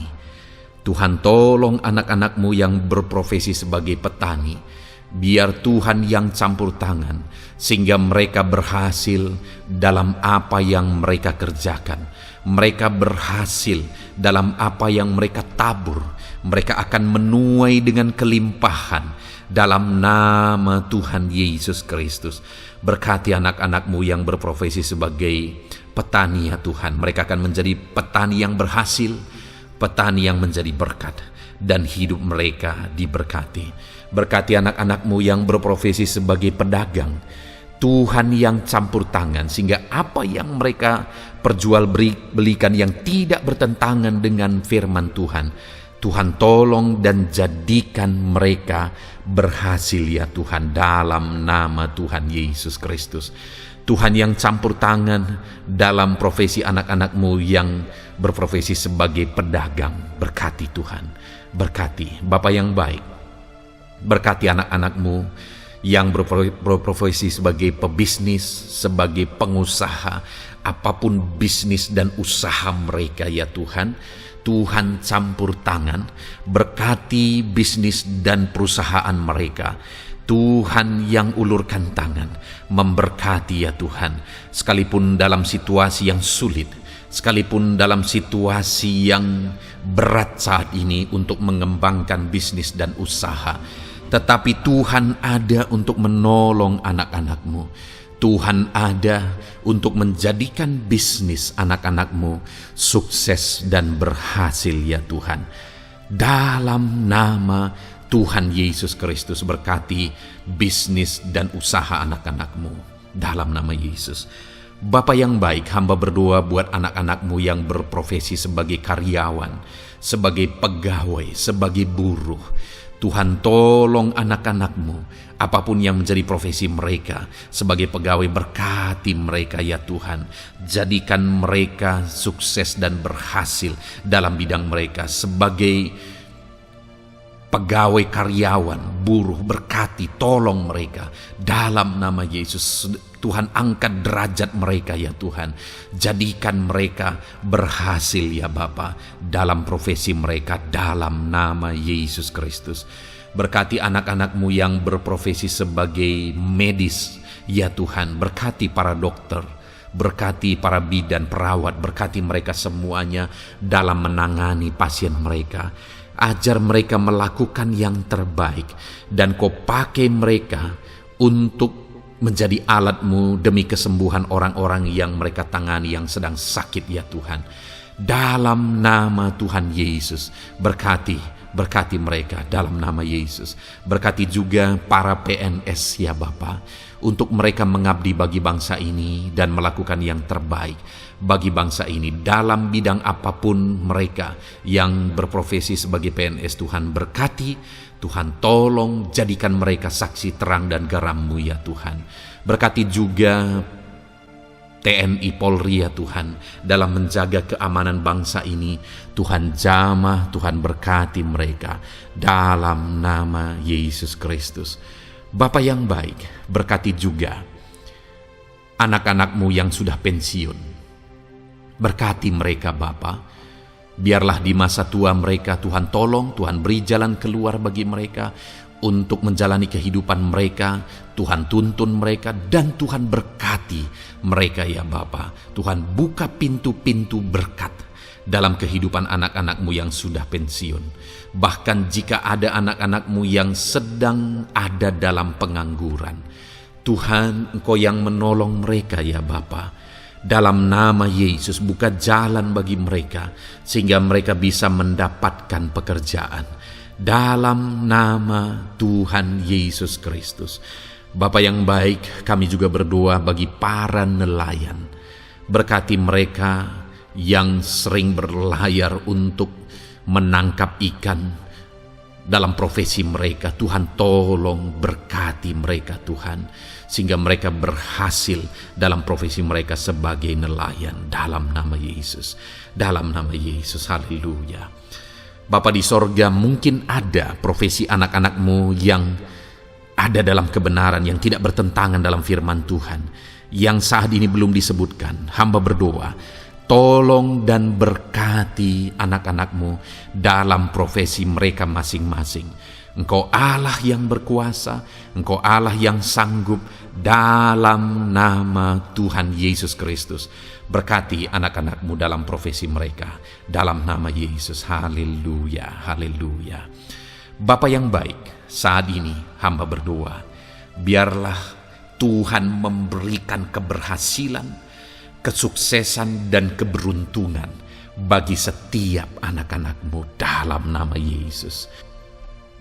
Tuhan tolong anak-anak-Mu yang berprofesi sebagai petani. Biar Tuhan yang campur tangan sehingga mereka berhasil dalam apa yang mereka kerjakan. Mereka berhasil dalam apa yang mereka tabur. Mereka akan menuai dengan kelimpahan dalam nama Tuhan Yesus Kristus. Berkati anak-anak-Mu yang berprofesi sebagai petani ya Tuhan. Mereka akan menjadi petani yang berhasil, petani yang menjadi berkat, dan hidup mereka diberkati. Berkati anak-anak-Mu yang berprofesi sebagai pedagang, Tuhan yang campur tangan, sehingga apa yang mereka perjualbelikan yang tidak bertentangan dengan firman Tuhan, Tuhan tolong dan jadikan mereka berhasil ya Tuhan, dalam nama Tuhan Yesus Kristus. Tuhan yang campur tangan dalam profesi anak-anak-Mu yang berprofesi sebagai pedagang. Berkati Tuhan, berkati Bapa yang baik. Berkati anak-anak-Mu yang berprofesi sebagai pebisnis, sebagai pengusaha, apapun bisnis dan usaha mereka ya Tuhan. Tuhan campur tangan, berkati bisnis dan perusahaan mereka. Tuhan yang ulurkan tangan, memberkati ya Tuhan. Sekalipun dalam situasi yang sulit, sekalipun dalam situasi yang berat saat ini untuk mengembangkan bisnis dan usaha, tetapi Tuhan ada untuk menolong anak-anak-Mu. Tuhan ada untuk menjadikan bisnis anak-anak-Mu sukses dan berhasil ya Tuhan. Dalam nama Tuhan Yesus Kristus, berkati bisnis dan usaha anak-anak-Mu. Dalam nama Yesus. Bapa yang baik, hamba berdoa buat anak-anak-Mu yang berprofesi sebagai karyawan, sebagai pegawai, sebagai buruh. Tuhan tolong anak-anak-Mu, apapun yang menjadi profesi mereka, sebagai pegawai berkati mereka ya Tuhan. Jadikan mereka sukses dan berhasil dalam bidang mereka. Sebagai pegawai karyawan, buruh, berkati, tolong mereka. Dalam nama Yesus, Tuhan angkat derajat mereka ya Tuhan. Jadikan mereka berhasil ya Bapa dalam profesi mereka, dalam nama Yesus Kristus. Berkati anak-anak-Mu yang berprofesi sebagai medis ya Tuhan. Berkati para dokter, berkati para bidan, perawat, berkati mereka semuanya dalam menangani pasien mereka. Ajar mereka melakukan yang terbaik, dan Kau pakai mereka untuk menjadi alat-Mu demi kesembuhan orang-orang yang mereka tangani yang sedang sakit ya Tuhan. Dalam nama Tuhan Yesus, berkati mereka dalam nama Yesus. Berkati juga para PNS ya Bapa, untuk mereka mengabdi bagi bangsa ini dan melakukan yang terbaik bagi bangsa ini dalam bidang apapun mereka yang berprofesi sebagai PNS. Tuhan berkati, Tuhan tolong jadikan mereka saksi terang dan garam-Mu ya Tuhan. Berkati juga TNI Polri ya Tuhan, dalam menjaga keamanan bangsa ini. Tuhan jamah, Tuhan berkati mereka dalam nama Yesus Kristus. Bapa yang baik, berkati juga anak-anak-Mu yang sudah pensiun. Berkati mereka Bapa. Biarlah di masa tua mereka Tuhan tolong, Tuhan beri jalan keluar bagi mereka untuk menjalani kehidupan mereka. Tuhan tuntun mereka dan Tuhan berkati mereka ya Bapa. Tuhan buka pintu-pintu berkat dalam kehidupan anak-anak-Mu yang sudah pensiun. Bahkan jika ada anak-anak-Mu yang sedang ada dalam pengangguran, Tuhan Engkau yang menolong mereka ya Bapa. Dalam nama Yesus, buka jalan bagi mereka sehingga mereka bisa mendapatkan pekerjaan. Dalam nama Tuhan Yesus Kristus. Bapa yang baik, kami juga berdoa bagi para nelayan. Berkati mereka yang sering berlayar untuk menangkap ikan dalam profesi mereka. Tuhan tolong berkati mereka Tuhan, sehingga mereka berhasil dalam profesi mereka sebagai nelayan. Dalam nama Yesus, dalam nama Yesus, haleluya. Bapa di sorga, mungkin ada profesi anak-anak-Mu yang ada dalam kebenaran, yang tidak bertentangan dalam firman Tuhan, yang saat ini belum disebutkan. Hamba berdoa, tolong dan berkati anak-anak-Mu dalam profesi mereka masing-masing. Engkau Allah yang berkuasa, Engkau Allah yang sanggup, dalam nama Tuhan Yesus Kristus. Berkati anak-anak-Mu dalam profesi mereka, dalam nama Yesus. Haleluya, haleluya. Bapa yang baik, saat ini hamba berdoa, biarlah Tuhan memberikan keberhasilan, kesuksesan, dan keberuntungan bagi setiap anak-anak-Mu dalam nama Yesus.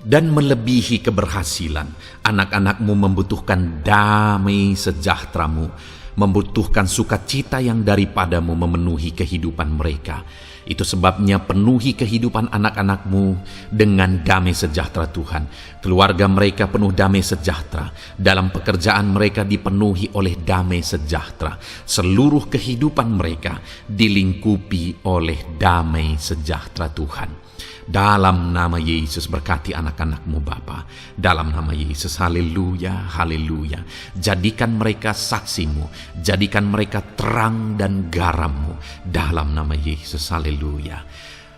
Dan melebihi keberhasilan, anak-anak-Mu membutuhkan damai sejahtera-Mu, membutuhkan sukacita yang daripada-Mu memenuhi kehidupan mereka. Itu sebabnya penuhi kehidupan anak-anak-Mu dengan damai sejahtera Tuhan. Keluarga mereka penuh damai sejahtera. Dalam pekerjaan mereka dipenuhi oleh damai sejahtera. Seluruh kehidupan mereka dilingkupi oleh damai sejahtera Tuhan. Dalam nama Yesus, berkati anak-anak-Mu Bapa. Dalam nama Yesus, haleluya, haleluya. Jadikan mereka saksi-Mu, jadikan mereka terang dan garam-Mu. Dalam nama Yesus, haleluya.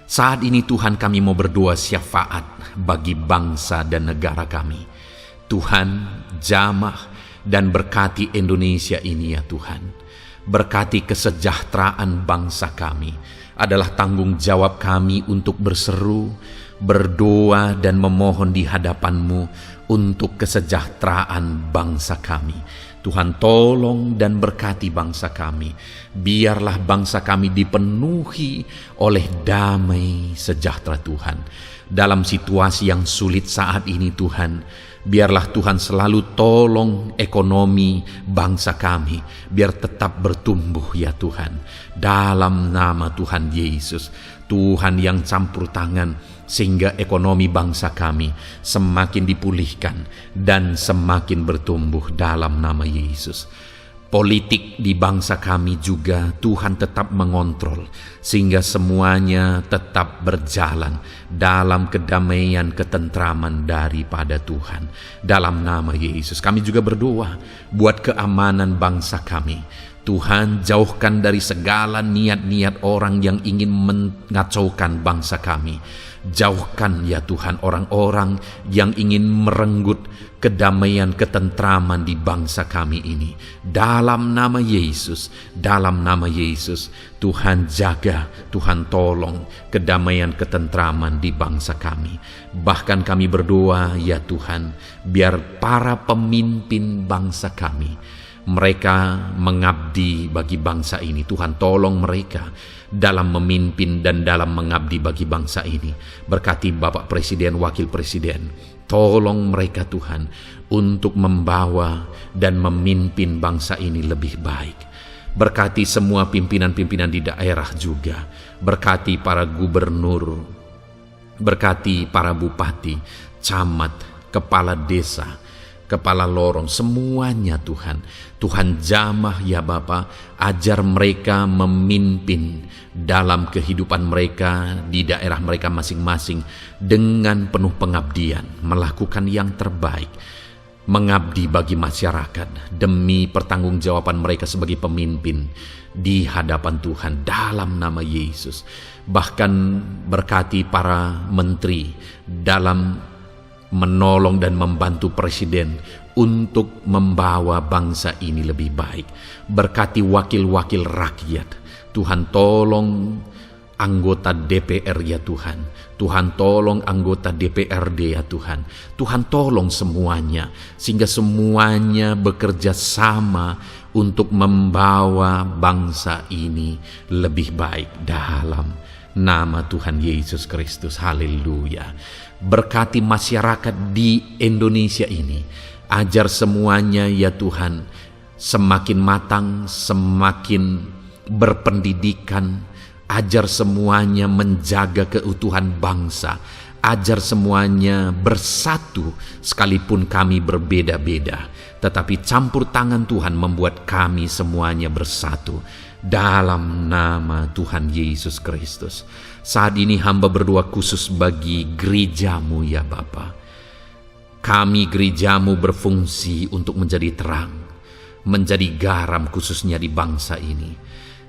Saat ini Tuhan, kami mau berdoa syafaat bagi bangsa dan negara kami. Tuhan, jamah dan berkati Indonesia ini ya Tuhan. Berkati kesejahteraan bangsa kami. Adalah tanggung jawab kami untuk berseru, berdoa, dan memohon di hadapan-Mu untuk kesejahteraan bangsa kami. Tuhan, tolong dan berkati bangsa kami. Biarlah bangsa kami dipenuhi oleh damai sejahtera Tuhan. Dalam situasi yang sulit saat ini Tuhan, biarlah Tuhan selalu tolong ekonomi bangsa kami, biar tetap bertumbuh ya Tuhan. Dalam nama Tuhan Yesus, Tuhan yang campur tangan, sehingga ekonomi bangsa kami semakin dipulihkan dan semakin bertumbuh dalam nama Yesus. Politik di bangsa kami juga Tuhan tetap mengontrol, sehingga semuanya tetap berjalan dalam kedamaian, ketentraman daripada Tuhan. Dalam nama Yesus kami juga berdoa buat keamanan bangsa kami. Tuhan, jauhkan dari segala niat-niat orang yang ingin mengacaukan bangsa kami. Jauhkan ya Tuhan orang-orang yang ingin merenggut kedamaian, ketentraman di bangsa kami ini. Dalam nama Yesus, dalam nama Yesus, Tuhan jaga, Tuhan tolong kedamaian, ketentraman di bangsa kami. Bahkan kami berdoa ya Tuhan, biar para pemimpin bangsa kami, mereka mengabdi bagi bangsa ini. Tuhan tolong mereka dalam memimpin dan dalam mengabdi bagi bangsa ini. Berkati Bapak Presiden, Wakil Presiden, tolong mereka Tuhan untuk membawa dan memimpin bangsa ini lebih baik. Berkati semua pimpinan-pimpinan di daerah juga. Berkati para gubernur, berkati para bupati, camat, kepala desa, kepala lorong, semuanya Tuhan. Tuhan jamah ya Bapa, ajar mereka memimpin dalam kehidupan mereka di daerah mereka masing-masing dengan penuh pengabdian, melakukan yang terbaik, mengabdi bagi masyarakat demi pertanggungjawaban mereka sebagai pemimpin di hadapan Tuhan dalam nama Yesus. Bahkan berkati para menteri dalam menolong dan membantu presiden untuk membawa bangsa ini lebih baik. Berkati wakil-wakil rakyat. Tuhan tolong anggota DPR ya Tuhan. Tuhan tolong anggota DPRD ya Tuhan. Tuhan tolong semuanya, sehingga semuanya bekerja sama untuk membawa bangsa ini lebih baik dalam nama Tuhan Yesus Kristus. Haleluya. Berkati masyarakat di Indonesia ini. Ajar semuanya ya Tuhan semakin matang, semakin berpendidikan. Ajar semuanya menjaga keutuhan bangsa. Ajar semuanya bersatu sekalipun kami berbeda-beda. Tetapi campur tangan Tuhan membuat kami semuanya bersatu. Dalam nama Tuhan Yesus Kristus. Saat ini hamba berdoa khusus bagi gereja-Mu ya Bapa. Kami gereja-Mu berfungsi untuk menjadi terang, menjadi garam khususnya di bangsa ini.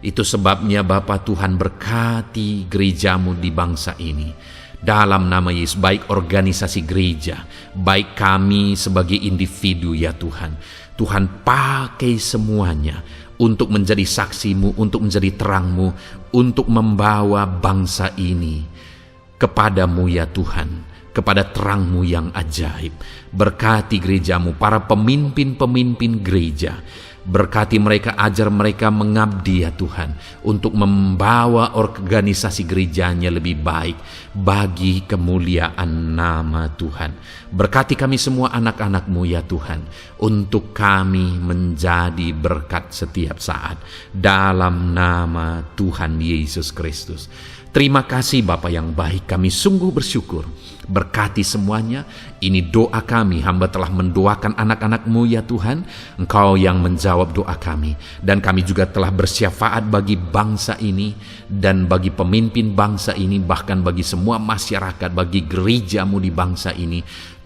Itu sebabnya Bapa Tuhan berkati gereja-Mu di bangsa ini. Dalam nama Yesus, baik organisasi gereja, baik kami sebagai individu ya Tuhan. Tuhan pakai semuanya untuk menjadi saksi-Mu, untuk menjadi terang-Mu, untuk membawa bangsa ini kepadamu ya Tuhan. kepada terang-Mu yang ajaib. Berkati gereja-Mu, para pemimpin-pemimpin gereja. Berkati mereka, ajar mereka mengabdi ya Tuhan, untuk membawa organisasi gerejanya lebih baik bagi kemuliaan nama Tuhan. Berkati kami semua anak-anak-Mu ya Tuhan, untuk kami menjadi berkat setiap saat. Dalam nama Tuhan Yesus Kristus. Terima kasih Bapa yang baik, kami sungguh bersyukur. Berkati semuanya. Ini doa kami, hamba telah mendoakan anak-anak-Mu ya Tuhan. Engkau yang menjawab doa kami. Dan kami juga telah bersyafaat bagi bangsa ini, dan bagi pemimpin bangsa ini, bahkan bagi semua masyarakat, bagi gereja-Mu di bangsa ini.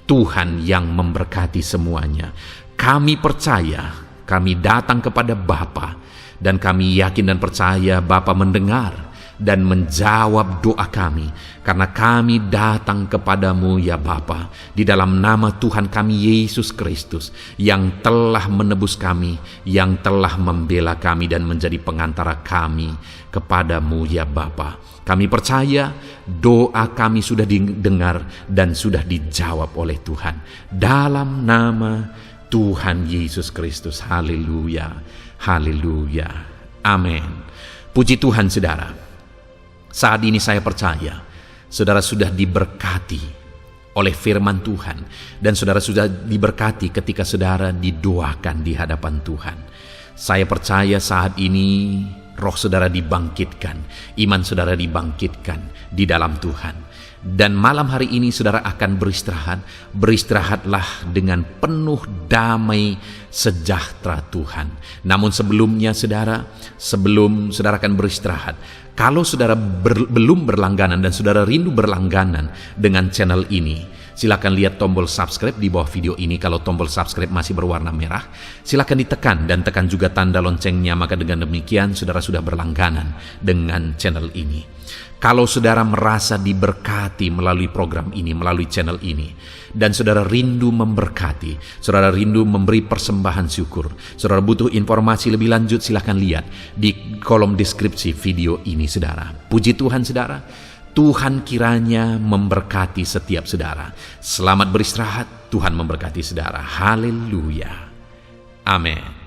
Tuhan yang memberkati semuanya. Kami percaya, kami datang kepada Bapa, dan kami yakin dan percaya Bapa mendengar dan menjawab doa kami, karena kami datang kepadamu ya Bapa, di dalam nama Tuhan kami Yesus Kristus, yang telah menebus kami, yang telah membela kami dan menjadi pengantara kami kepadamu ya Bapa. Kami percaya doa kami sudah didengar dan sudah dijawab oleh Tuhan, dalam nama Tuhan Yesus Kristus. Haleluya, haleluya, amin. Puji Tuhan saudara. Saat ini saya percaya saudara sudah diberkati oleh firman Tuhan, dan saudara sudah diberkati ketika saudara didoakan di hadapan Tuhan. Saya percaya saat ini roh saudara dibangkitkan, iman saudara dibangkitkan di dalam Tuhan. Dan malam hari ini saudara akan beristirahat. Beristirahatlah dengan penuh damai sejahtera Tuhan. Namun sebelumnya saudara, sebelum saudara akan beristirahat, kalau saudara belum berlangganan dan saudara rindu berlangganan dengan channel ini, silakan lihat tombol subscribe di bawah video ini. Kalau tombol subscribe masih berwarna merah, silakan ditekan dan tekan juga tanda loncengnya. Maka dengan demikian saudara sudah berlangganan dengan channel ini. Kalau saudara merasa diberkati melalui program ini, melalui channel ini, dan saudara rindu memberkati, saudara rindu memberi persembahan syukur, saudara butuh informasi lebih lanjut, silakan lihat di kolom deskripsi video ini saudara. Puji Tuhan saudara. Tuhan kiranya memberkati setiap saudara. Selamat beristirahat. Tuhan memberkati saudara. Haleluya. Amin.